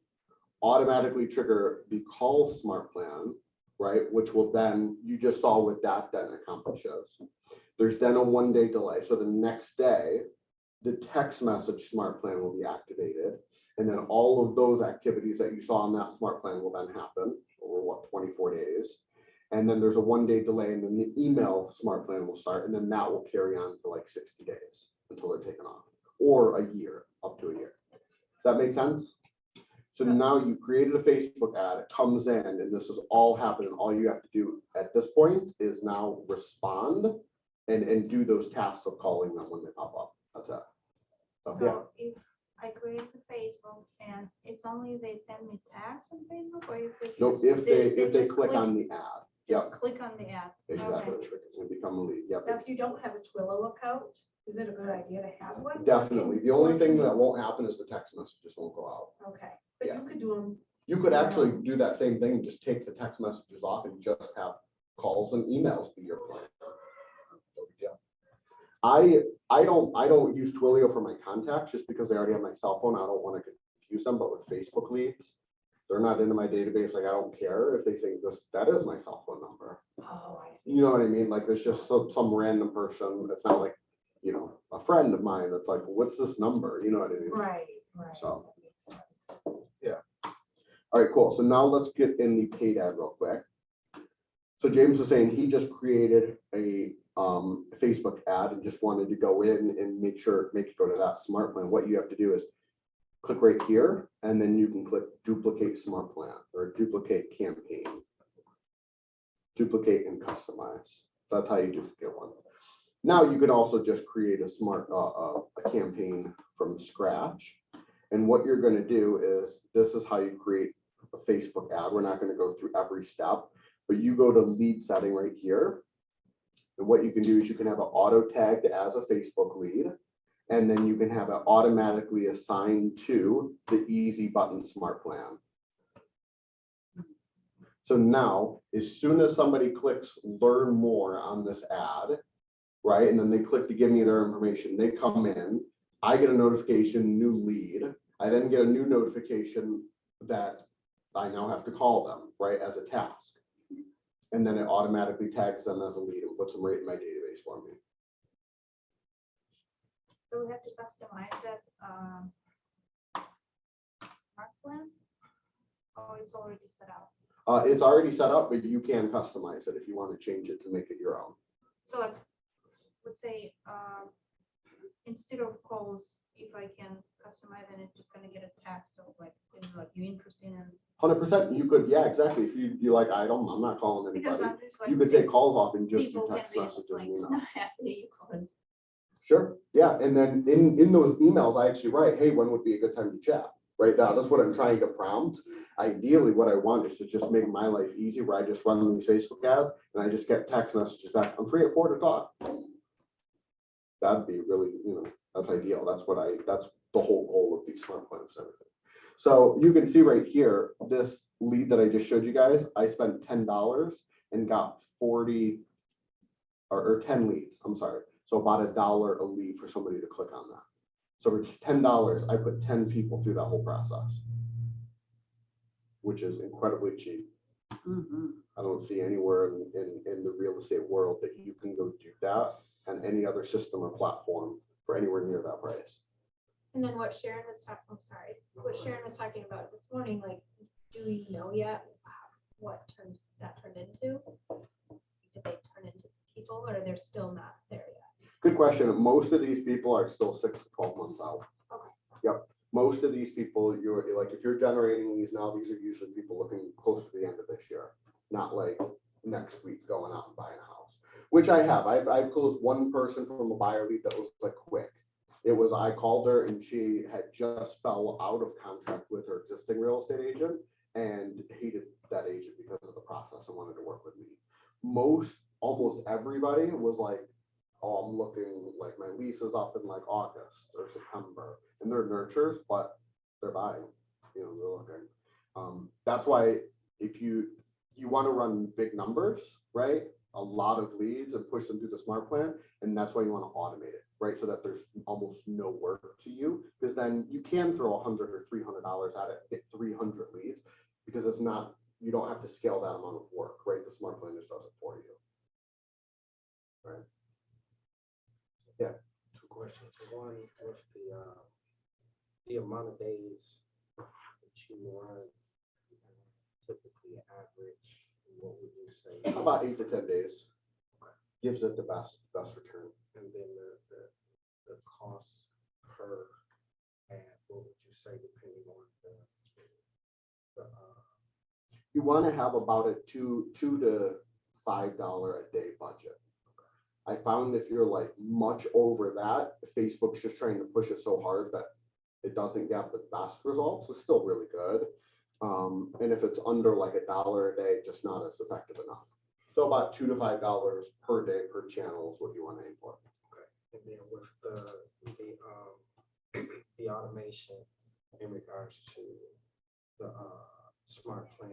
automatically trigger the call smart plan, right? Which will then, you just saw what that then accomplishes. There's then a 1-day delay. So the next day, the text message smart plan will be activated. And then all of those activities that you saw on that smart plan will then happen over 24 days. And then there's a 1-day delay and then the email smart plan will start. And then that will carry on for like 60 days until they're taken off, or a year, up to a year. Does that make sense? So now you've created a Facebook ad, it comes in, and this is all happening. All you have to do at this point is now respond and do those tasks of calling them when they pop up. That's it. So, yeah. So if I create the Facebook and it's only they send me tags on Facebook, or if they Nope, just- if they just click on the ad. Just Yep, click on the ad. exactly. Okay. Will become a lead. Yep. Now, if you don't have a Twilio account, is it a good idea to have one? Definitely. The only thing that won't happen is the text messages won't go out. Okay, but Yeah. you could do them. You could actually do that same thing, just take the text messages off and just have calls and emails be your plan. No big deal. I don't use Twilio for my contacts just because they already have my cell phone. I don't want to confuse them, but with Facebook leads, they're not into my database. Like I don't care if they think that is my cell phone number. Oh, I see. You know what I mean? Like there's just some random person. It's not like, you know, a friend of mine that's like, what's this number? You know what I mean? Right, right. So. That makes sense. All right, cool. So now let's get in the paid ad real quick. So James was saying he just created a Facebook ad and just wanted to go in and make it go to that smart plan. What you have to do is click right here, and then you can click duplicate smart plan or duplicate campaign. duplicate and customize. That's how you duplicate one. Now you could also just create a a campaign from scratch. And what you're gonna do is, this is how you create a Facebook ad. We're not gonna go through every step, but you go to lead setting right here. And what you can do is you can have it auto tagged as a Facebook lead, and then you can have it automatically assigned to the Easy Button Smart Plan. So now, as soon as somebody clicks learn more on this ad, right, and then they click to give me their information, they come in, I get a notification, new lead. I then get a new notification that I now have to call them, right, as a task. And then it automatically tags them as a lead and puts them right in my database for me. So we have to customize that, smart plan? Oh, it's already set up. It's already set up, but you can customize it if you want to change it to make it your own. So like, let's say, instead of calls, if I can customize and it's just gonna get a text of like, things like you interested in. 100%, you could, yeah, exactly. If you like, I'm not calling Because anybody. I'm just like. You could take calls off and just do people can text read, messages like, and emails. not happy you called. Sure, yeah, and then in those emails, I actually write, hey, when would be a good time to chat? Right now, that's what I'm trying to prompt. Ideally, what I want is to just make my life easy, where I just run these Facebook ads and I just get text messages back, I'm free at 4 to talk. That'd be really, that's ideal. That's the whole goal of these smart plans and everything. So you can see right here, this lead that I just showed you guys, I spent $10 and got 40 or 10 leads, I'm sorry. So about $1 a lead for somebody to click on that. So it's $10, I put 10 people through that whole process, which is incredibly cheap. I don't see anywhere in the real estate world that you can go do that and any other system or platform for anywhere near that price. And then what Sharon was talking, what Sharon was talking about this morning, like, do we know yet what that turned into? Did they turn into people, or they're still not there yet? Good question. Most of these people are still 6 to 12 months out. Okay. Yep. Most of these people, you're like, if you're generating these now, these are usually people looking close to the end of this year, not like next week going out and buying a house, which I have. I've closed one person from a buyer lead that was like quick. It was, I called her and she had just fell out of contract with her existing real estate agent and hated that agent because of the process and wanted to work with me. Almost everybody was like, oh, I'm looking, like my lease is up in like August or September, and they're nurtures, but they're buying, they're looking. That's why if you want to run big numbers, right? A lot of leads and push them through the smart plan. And that's why you want to automate it, right? So that there's almost no work to you, because then you can throw $100 or $300 at it, get 300 leads, because it's not, you don't have to scale that amount of work, right? The smart plan just does it for you. Right. Yeah. 2 questions. One, with the amount of days that you run, typically average, what would you say? About 8 to 10 days gives it the best return. And then the cost per ad, what would you say, depending on You want to have about a $2 to $5 a day budget. I found if you're like much over that, Facebook's just trying to push it so hard that it doesn't get the best results. It's still really good. And if it's under like $1 a day, just not as effective enough. So about $2 to $5 per day per channel is what you want to aim for. and then with the automation in regards to the smart plan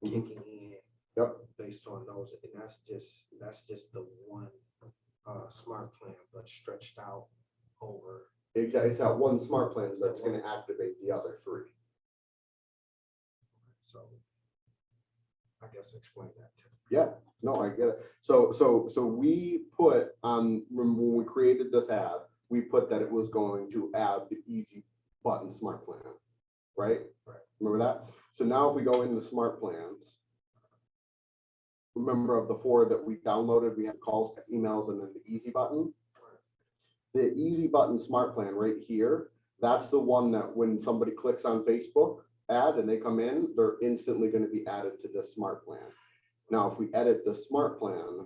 kicking in. Yep. Based on those, and that's just the one smart plan, but stretched out over. Exactly. It's that one smart plan that's going to activate the other 3. So I guess explain that to me. Yeah, no, I get it. So we put on, when we created this ad, we put that it was going to add the Easy Button Smart Plan, right? Right. Remember that? So now if we go into smart plans, remember of the 4 that we downloaded, we had calls, text, emails, and then the Easy Button. The Easy Button Smart Plan right here, that's the one that when somebody clicks on Facebook ad and they come in, they're instantly going to be added to this smart plan. Now, if we edit the smart plan,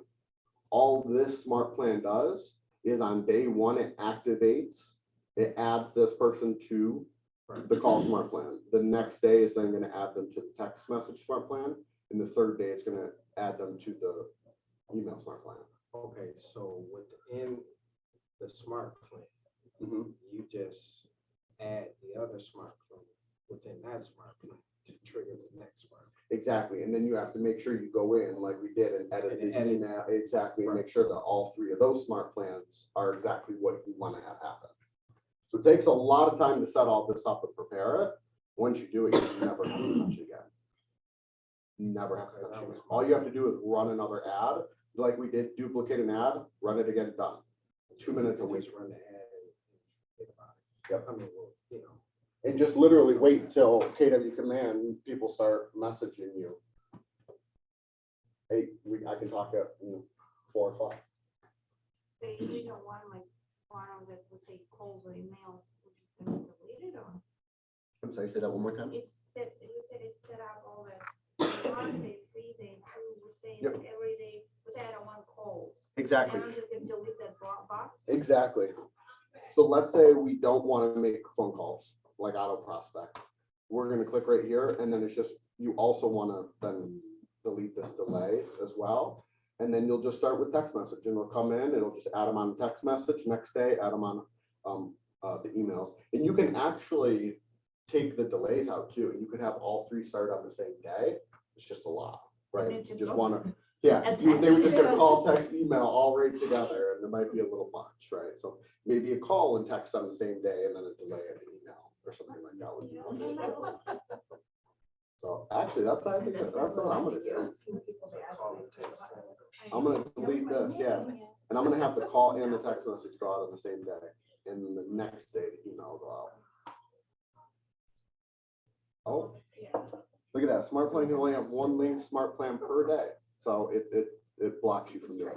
all this smart plan does is on day one, it activates, it adds this person to the call smart plan. The next day is then gonna add them to the text message smart plan, and the third day is gonna add them to the email smart plan. Okay, so within the smart plan, Mhm. you just add the other smart plan within that smart plan to trigger the next smart. Exactly, and then you have to make sure you go in like we did and edit the And edit. email, exactly, and make sure that all three of those smart plans are exactly what you wanna have happen. So it takes a lot of time to set all this up and prepare it. Once you do it, you never have to touch it again. Never have to Okay, touch that it. was All you have to do is run another ad, like we did, duplicate an ad, run it again, done. 2 minutes a You week. just run the ad and think about it. Yep. I mean, well, you know, And just literally wait until KW command, people start messaging you. Hey, I can talk at 4 o'clock. They usually don't want like one of the, would say calls or emails, which is gonna be deleted or? I'm sorry, say that one more time. It's set, you said it's set up all the one day, 3 day, 2, we're saying Yep. every day, we say I don't want calls. Exactly. And just can delete that box. Exactly. So let's say we don't want to make phone calls, like auto prospect. We're gonna click right here, and then it's just, you also want to then delete this delay as well. And then you'll just start with text message, and it'll come in, it'll just add them on text message, next day, add them on the emails. And you can actually take the delays out too, and you could have all three start on the same day. It's just a lot, And right? it You just just goes- want to, yeah, And they would just get text. call, text, email all right together, and it might be a little much, right? So maybe a call and text on the same day, and then a delay at the email, or something like that would be much. So actually, that's, I think that's what I'm gonna do. so call and text. I'm gonna delete this, yeah, and I'm gonna have the call and the text message go out on the same day, and then the next day the email will go out. Oh, look at that, smart plan, you only have one linked smart plan per day, so it blocks you from doing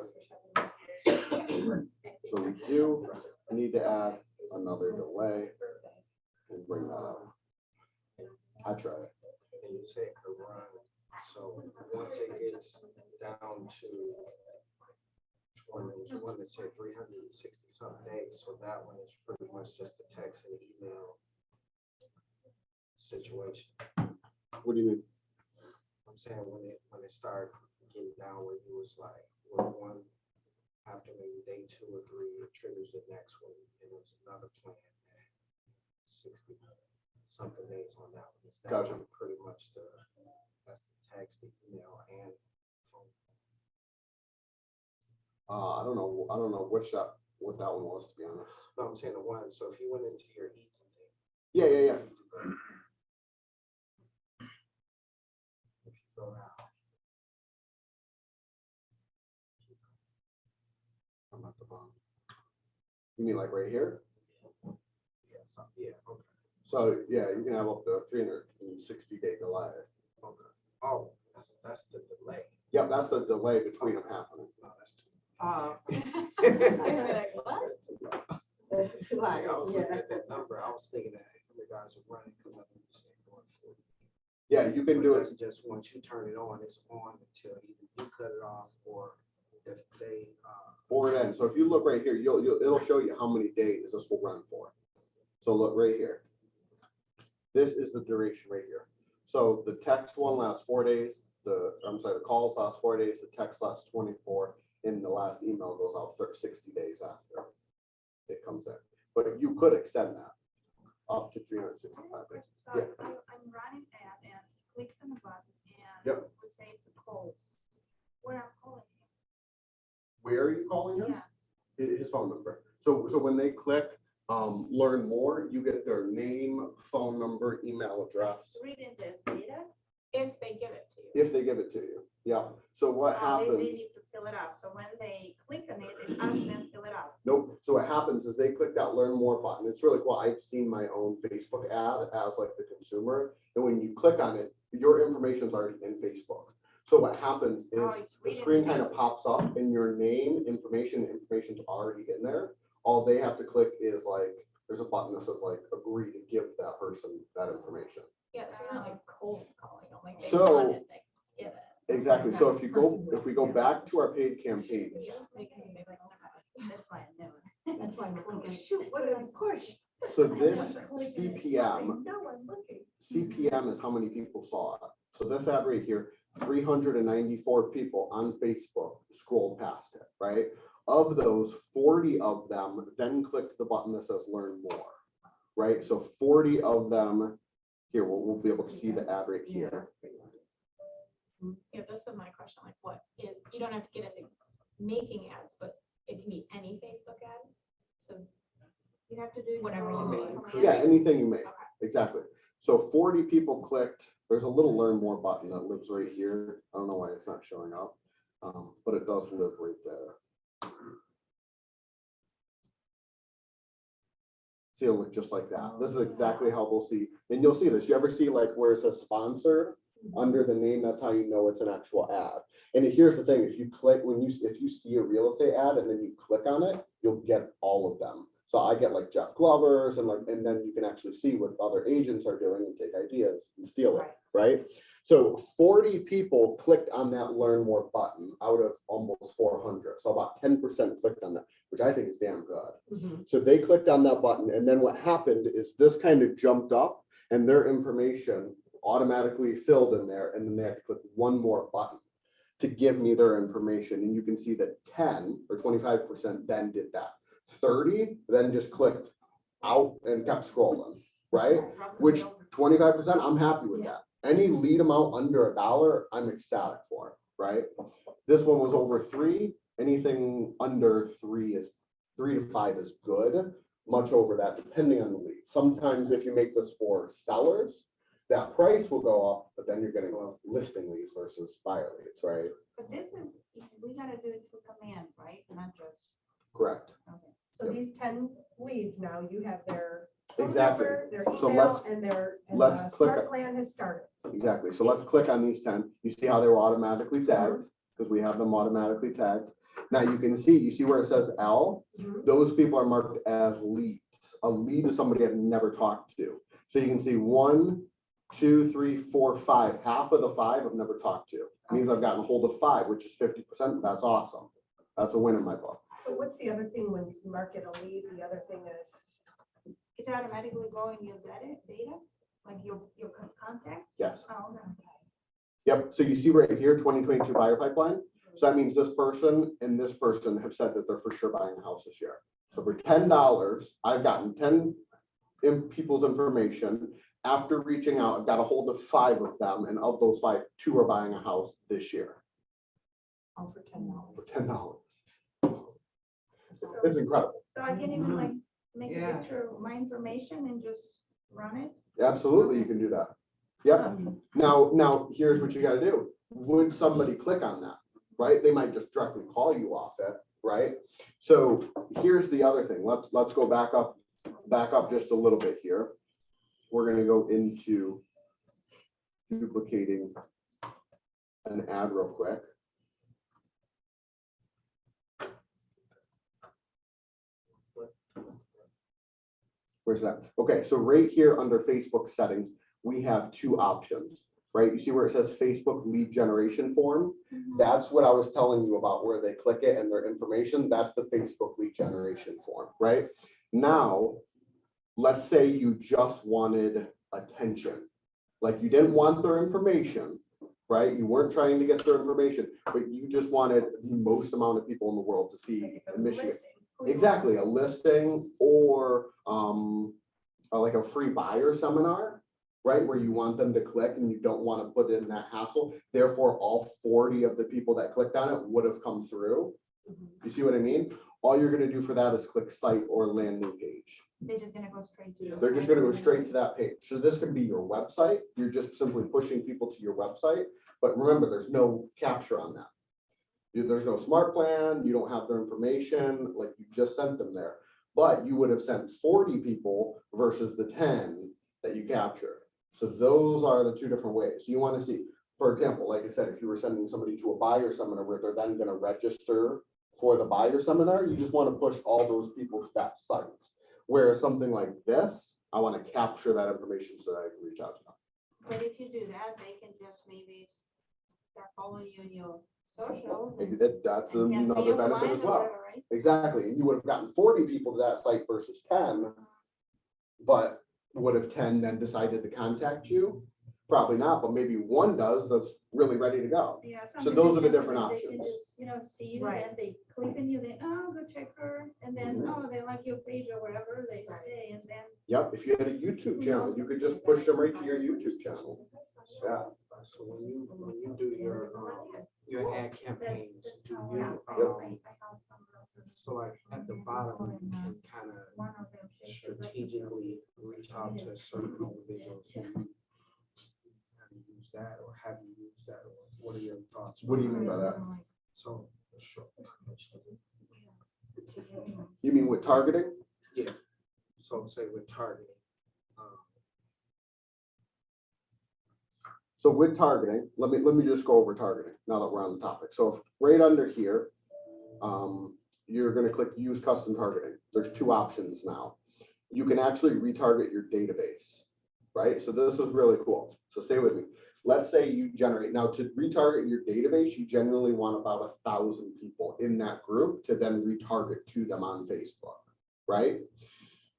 it. So we do need to add another delay and bring that up. I tried it. And you say it could run, so once it gets down to there was one that said 360 some days, so that one is pretty much just a text and email situation. What do you mean? I'm saying when it started getting down where you was like, well, one, after maybe day 2 or 3, it triggers the next one, and there's another plan at 60 something days on that one. Is that Gotcha. one pretty much that's the text, the email, and phone? I don't know what that one was, to be honest. No, I'm saying the one, so if you went into your eats and things. Yeah. If you go out. I'm at the bottom. You mean like right here? Yeah, so, yeah, okay. So, yeah, you can have up to a 360-day delay. Okay. Oh, that's the delay. Yep, that's the delay between them happening. No, that's too. Like, I was yeah. looking at that number, I was thinking that you guys are running, because I think you said going 40. Yeah, you can But do it. that's just once you turn it on, it's on until either you cut it off or if they, Forward end. So if you look right here, it'll show you how many days this will run for. So look right here. This is the duration right here. So the text one lasts 4 days. The calls last 4 days. The text lasts 24, and the last email goes out 60 days after it comes in. But you could extend that up to 365 days. So Yeah. I'm running ad and click on the button and Yep. we say it's a calls. Where I'm calling Where are you calling him? him. Yeah. His phone number. So when they click learn more, you get their name, phone number, email address, Reading this data. If they give it to you. if they give it to you. Yeah. So what They happens? need to fill it out. So when they click on it, it asks them to fill it out. Nope. So what happens is they click that learn more button. It's really cool. I've seen my own Facebook ad as like the consumer. And when you click on it, your information is already in Facebook. So what happens is Oh, it's the reading screen it. kind of pops up and your name, information's already in there. All they have to click is like, there's a button that says like agree to give that person that information. Yeah, so you're not like cold calling them, like they So- want it, they get it. exactly. So if we go back to our paid campaign, That's why I never. That's why I'm Click like, it. shoot, what did I push? so this Clicking it. CPM, No, I'm looking. CPM is how many people saw it. So this ad right here, 394 people on Facebook scrolled past it, right? Of those, 40 of them then clicked the button that says learn more, right? So 40 of them, here, we'll be able to see the ad right here. Yeah, this is my question, like what is, you don't have to get into making ads, but it can be any Facebook ad. So You have to do. Whatever you make. Yeah, anything you make, Okay. exactly. So 40 people clicked, there's a little learn more button that lives right here. I don't know why it's not showing up, but it does live right there. See, it'll look just like that. This is exactly how we'll see, and you'll see this. You ever see like where it says sponsored under the name? That's how you know it's an actual ad. And here's the thing, if you click, if you see a real estate ad and then you click on it, you'll get all of them. So I get like Jeff Glover's and then you can actually see what other agents are doing and take ideas and steal it, right? So 40 people clicked on that learn more button out of almost 400. So about 10% clicked on that, which I think is damn good. Mhm. So they clicked on that button, and then what happened is this kind of jumped up and their information automatically filled in there, and then they had to click one more button to give me their information. And you can see that 10 or 25% then did that. 30 then just clicked out and kept scrolling, right? Which 25%, I'm happy with that. Any lead amount under $1, I'm ecstatic for, right? This one was over 3. Anything under 3 to 5 is good. Much over that, depending on the lead. Sometimes if you make this for sellers, that price will go up, but then you're getting listing leads versus buyer leads, right? But this is, we gotta do it through command, right? Not just. Correct. Okay. So these 10 leads now, you have their phone Exactly. number, their So email, let's- and their and let's the click smart it. plan has started. Exactly. So let's click on these 10. You see how they were automatically tagged because we have them automatically tagged. Now you can see, you see where it says L? Mhm. Those people are marked as leads. A lead is somebody I've never talked to. So you can see 1, 2, 3, 4, 5. Half of the 5 I've never talked to. Means I've gotten a hold of 5, which is 50%. That's awesome. That's a win in my book. So what's the other thing when you mark it a lead? The other thing is, It's automatically going your data, like your contacts? Yes. Oh, okay. Yep. So you see right here, 2022 buyer pipeline. So that means this person and this person have said that they're for sure buying a house this year. So for $10, I've gotten 10 people's information. After reaching out, I've got a hold of 5 of them, and of those 5, 2 are buying a house this year oh, for $10. for $10. It's incredible. So I can even like make a Yeah. picture of my information and just run it? Absolutely, you can do that. Yep. Now, here's what you gotta do. Would somebody click on that, right? They might just directly call you off it, right? So here's the other thing. Let's go back up just a little bit here. We're gonna go into duplicating an ad real quick. Where's that? Okay, so right here under Facebook settings, we have 2 options, right? You see where it says Facebook lead generation form? That's what I was telling you about, where they click it and their information. That's the Facebook lead generation form, right? Now, let's say you just wanted attention. Like you didn't want their information, right? You weren't trying to get their information, but you just wanted the most amount of people in the world to see If it in was Michigan. listing. Exactly, a listing or like a free buyer seminar, right? Where you want them to click and you don't want to put in that hassle. Therefore, all 40 of the people that clicked on it would have come through. You see what I mean? All you're going to do for that is click site or landing page. They're just gonna go straight to. They're just going to go straight to that page. So this can be your website. You're just simply pushing people to your website. But remember, there's no capture on that. There's no smart plan. You don't have their information. Like you just sent them there. But you would have sent 40 people versus the 10 that you captured. So those are the 2 different ways. You want to see, for example, like I said, if you were sending somebody to a buyer seminar where they're then going to register for the buyer seminar, you just want to push all those people to that site. Whereas something like this, I want to capture that information so that I can reach out to them. But if you do that, they can just maybe start following you in your socials. Maybe and- that's and get another real benefit clients as or well. whatever, right? Exactly. And you would have gotten 40 people to that site versus 10. But would have 10 then decided to contact you? Probably not, but maybe one does that's really ready to go. Yeah. So something those are the that different they can options. just, see you, Right. then they click on you, then, oh, go check her, and then, Mhm. oh, they like your page or whatever, they Right. stay, and then. Yep, if you had a YouTube channel, you could just push them right to your YouTube channel. Yeah. So when you do your ad campaigns, do how you, I help some realtors. so like at the bottom, you can kind of One of them shares the strategically reach out to certain individuals who kind of use that, or have you used that, or what are your thoughts? What do you mean by that? So, sure. You mean with targeting? Yeah, so say with targeting. So with targeting, let me just go over targeting now that we're on the topic. So if right under here, you're gonna click use custom targeting. There's two options now. You can actually retarget your database, right? So this is really cool. So stay with me. Let's say you generate, now to retarget your database, you generally want about 1,000 people in that group to then retarget to them on Facebook, right?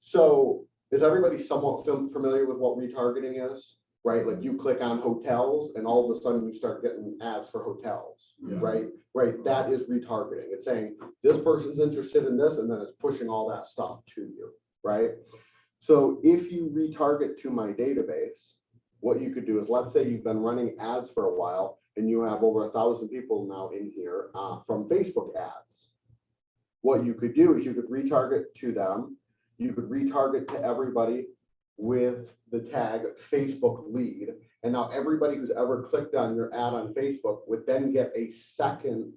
So is everybody somewhat familiar with what retargeting is? Right, like you click on hotels and all of a sudden you start getting ads for hotels, right? Right, that is retargeting. It's saying this person's interested in this and then it's pushing all that stuff to you, right? So if you retarget to my database, what you could do is, let's say you've been running ads for a while and you have over 1,000 people now in here from Facebook ads. What you could do is you could retarget to them. You could retarget to everybody with the tag Facebook lead. And now everybody who's ever clicked on your ad on Facebook would then get a second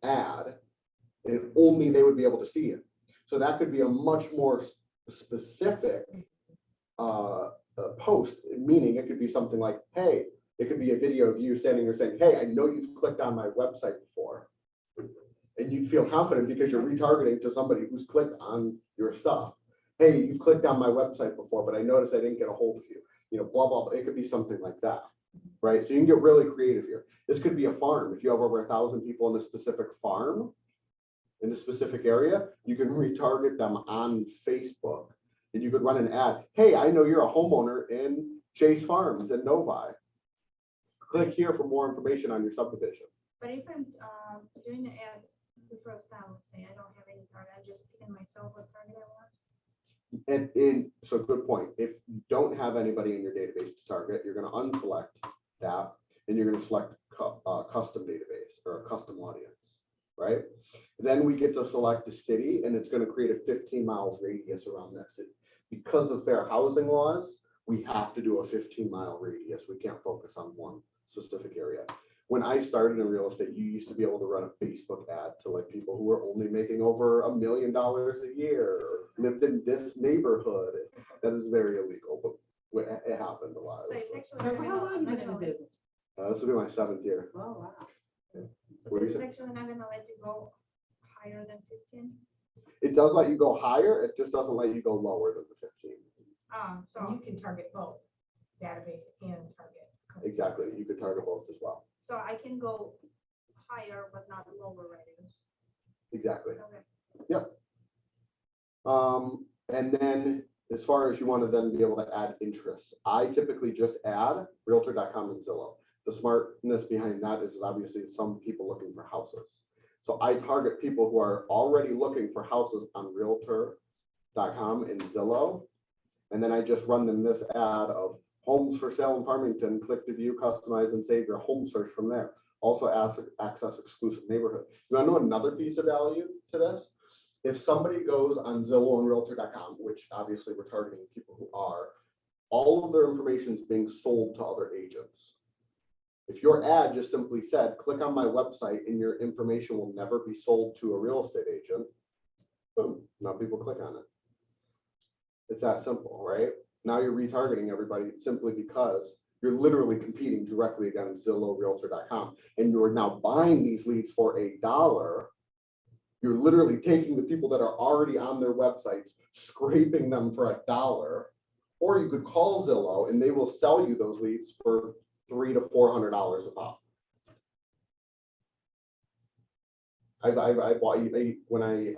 ad and only they would be able to see it. So that could be a much more specific post, meaning it could be something like, hey, it could be a video of you standing there saying, hey, I know you've clicked on my website before. And you'd feel confident because you're retargeting to somebody who's clicked on your stuff. Hey, you've clicked on my website before, but I noticed I didn't get a hold of you. Blah, blah, blah. It could be something like that, right? So you can get really creative here. This could be a farm. If you have over 1,000 people in a specific farm, in a specific area, you can retarget them on Facebook. And you could run an ad. Hey, I know you're a homeowner in Chase Farms in Novi. Click here for more information on your subdivision. But if I'm doing the ad the first time, let's say I don't have any target, I just pick myself what target I want. So good point. If you don't have anybody in your database to target, you're going to unselect that and you're going to select custom database or a custom audience, right? Then we get to select a city and it's going to create a 15 miles radius around that city. Because of fair housing laws, we have to do a 15-mile radius. We can't focus on one specific area. When I started in real estate, you used to be able to run a Facebook ad to like people who were only making over $1 million a year, or lived in this neighborhood. That is very illegal, but it happened a lot. So it's actually. Trevor, how long you been in the business? This will be my 7th year. Oh, wow. What do you It's say? actually not gonna let you go higher than 15. It does let you go higher. It just doesn't let you go lower than the 15. And So, you can target both database and target. customer. Exactly. You could target both as well. so I can go higher but not lower radius. Exactly. Okay. And then as far as you want to then be able to add interests, I typically just add Realtor.com and Zillow. The smartness behind that is obviously some people looking for houses. So I target people who are already looking for houses on Realtor.com and Zillow. And then I just run them this ad of homes for sale in Farmington, click to view, customize, and save your home search from there. Also access exclusive neighborhood. You want to know another piece of value to this? If somebody goes on Zillow and Realtor.com, which obviously we're targeting people who are, all of their information is being sold to other agents. If your ad just simply said, click on my website and your information will never be sold to a real estate agent, boom, now people click on it. It's that simple, right? Now you're retargeting everybody simply because you're literally competing directly against Zillow, Realtor.com, and you're now buying these leads for $1. You're literally taking the people that are already on their websites, scraping them for $1, or you could call Zillow and they will sell you those leads for $300 to $400 a pop. I bought, when I,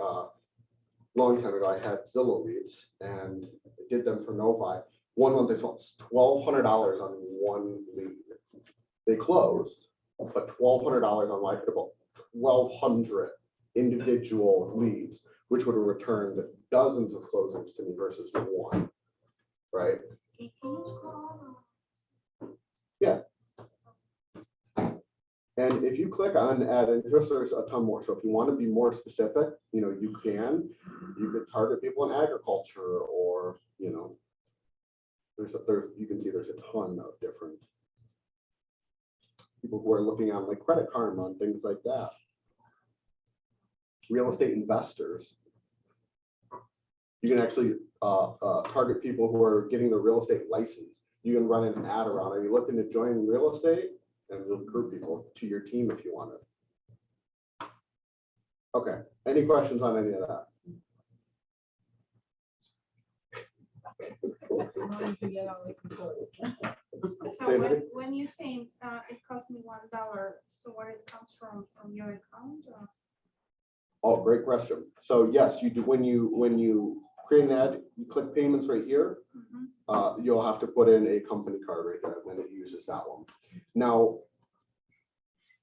long time ago, I had Zillow leads and did them for Novi. One month they spent $1,200 on one lead. They closed, but $1,200 on like about 1,200 individual leads, which would have returned dozens of closings to me versus one, right? Can you scroll? And if you click on add interest, there's a ton more. So if you want to be more specific, you can. You could target people in agriculture, or you can see there's a ton of different people who are looking on like Credit Karma and things like that. Real estate investors. You can actually target people who are getting the real estate license. You can run an ad around. Are you looking to join real estate? And recruit people to your team if you want it. Okay, any questions on any of that? So Say when, that. when you say it cost me $1, so where it comes from your account? Or? Oh, great question. So yes, you do, when you create an ad, you click payments right here. Mhm. You'll have to put in a company card right there, and then it uses that one. Now,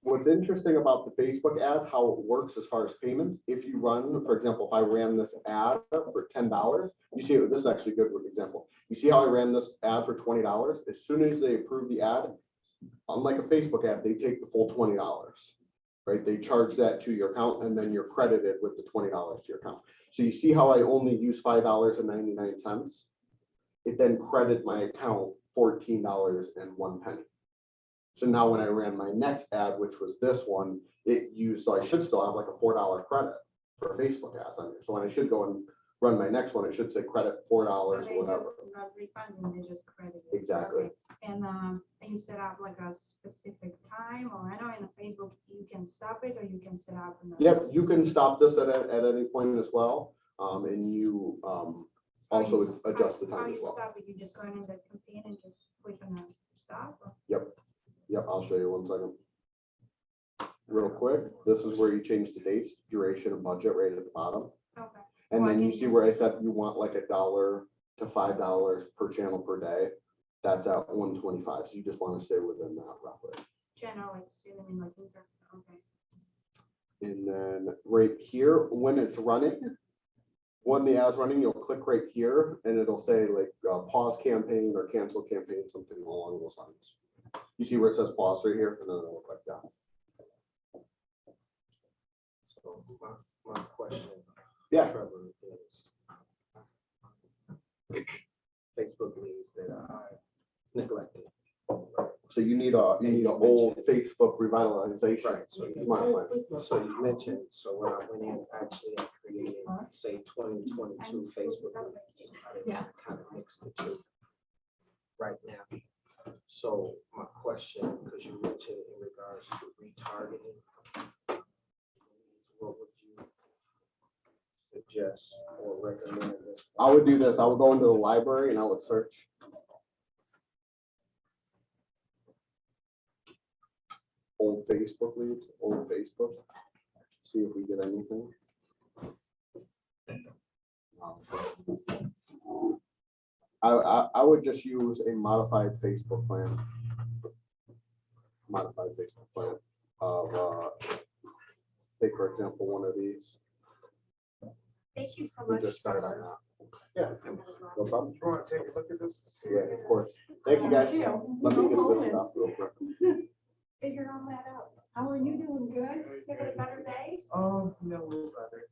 what's interesting about the Facebook ads, how it works as far as payments, if you run, for example, if I ran this ad for $10, you see, this is actually a good example. You see how I ran this ad for $20? As soon as they approve the ad, unlike a Facebook ad, they take the full $20, right? They charge that to your account, and then you're credited with the $20 to your account. So you see how I only use $5.99? It then credit my account $14.01. So now when I ran my next ad, which was this one, it used, so I should still have like a $4 credit for Facebook ads on here. So when I should go and run my next one, it should say credit $4 or So they whatever. just not refunding, they just credit it. Exactly. Okay. And you set up like a specific time, or I know in the Facebook you can stop it, or you can set up. Yep, you can stop this at any point as well. And you also adjust the How time as you well. stop it? You just go in the campaign and just click on the stop? Or? Yep, I'll show you 1 second. Real quick, this is where you change the dates, duration, and budget right at the bottom. Okay. And Well, I then you can see just- where I said you want like $1 to $5 per channel per day. That's at 125. So you just want to stay within that roughly. Channel, like, student in like, okay. And then right here, when it's running, when the ad's running, you'll click right here and it'll say like pause campaign or cancel campaign, something along those lines. You see where it says pause right here, and then it'll click down. So my question. Yeah. Trevor, is Facebook leads that are neglected. So you need an old Facebook revitalization. Right, so Smart plan. So you mentioned, so when I went in actually and created, say, 2022 Facebook leads, Yeah. I kind of mixed the two right now. So my question, because you mentioned in regards to retargeting, what would you suggest or recommend at this I would do this. I would go into the library and I would search. Old Facebook leads, old Facebook. See if we get anything. I would just use a modified Facebook plan. Modified Facebook plan of, take for example, one of these. Thank you so We much. just started on that. Yeah, no problem. You want to take a look at this? Yeah, of course. Thank you, guys. Let me get this stuff real quick. Figure all that out. How are you doing? Good? Give it a better day? No, we're better.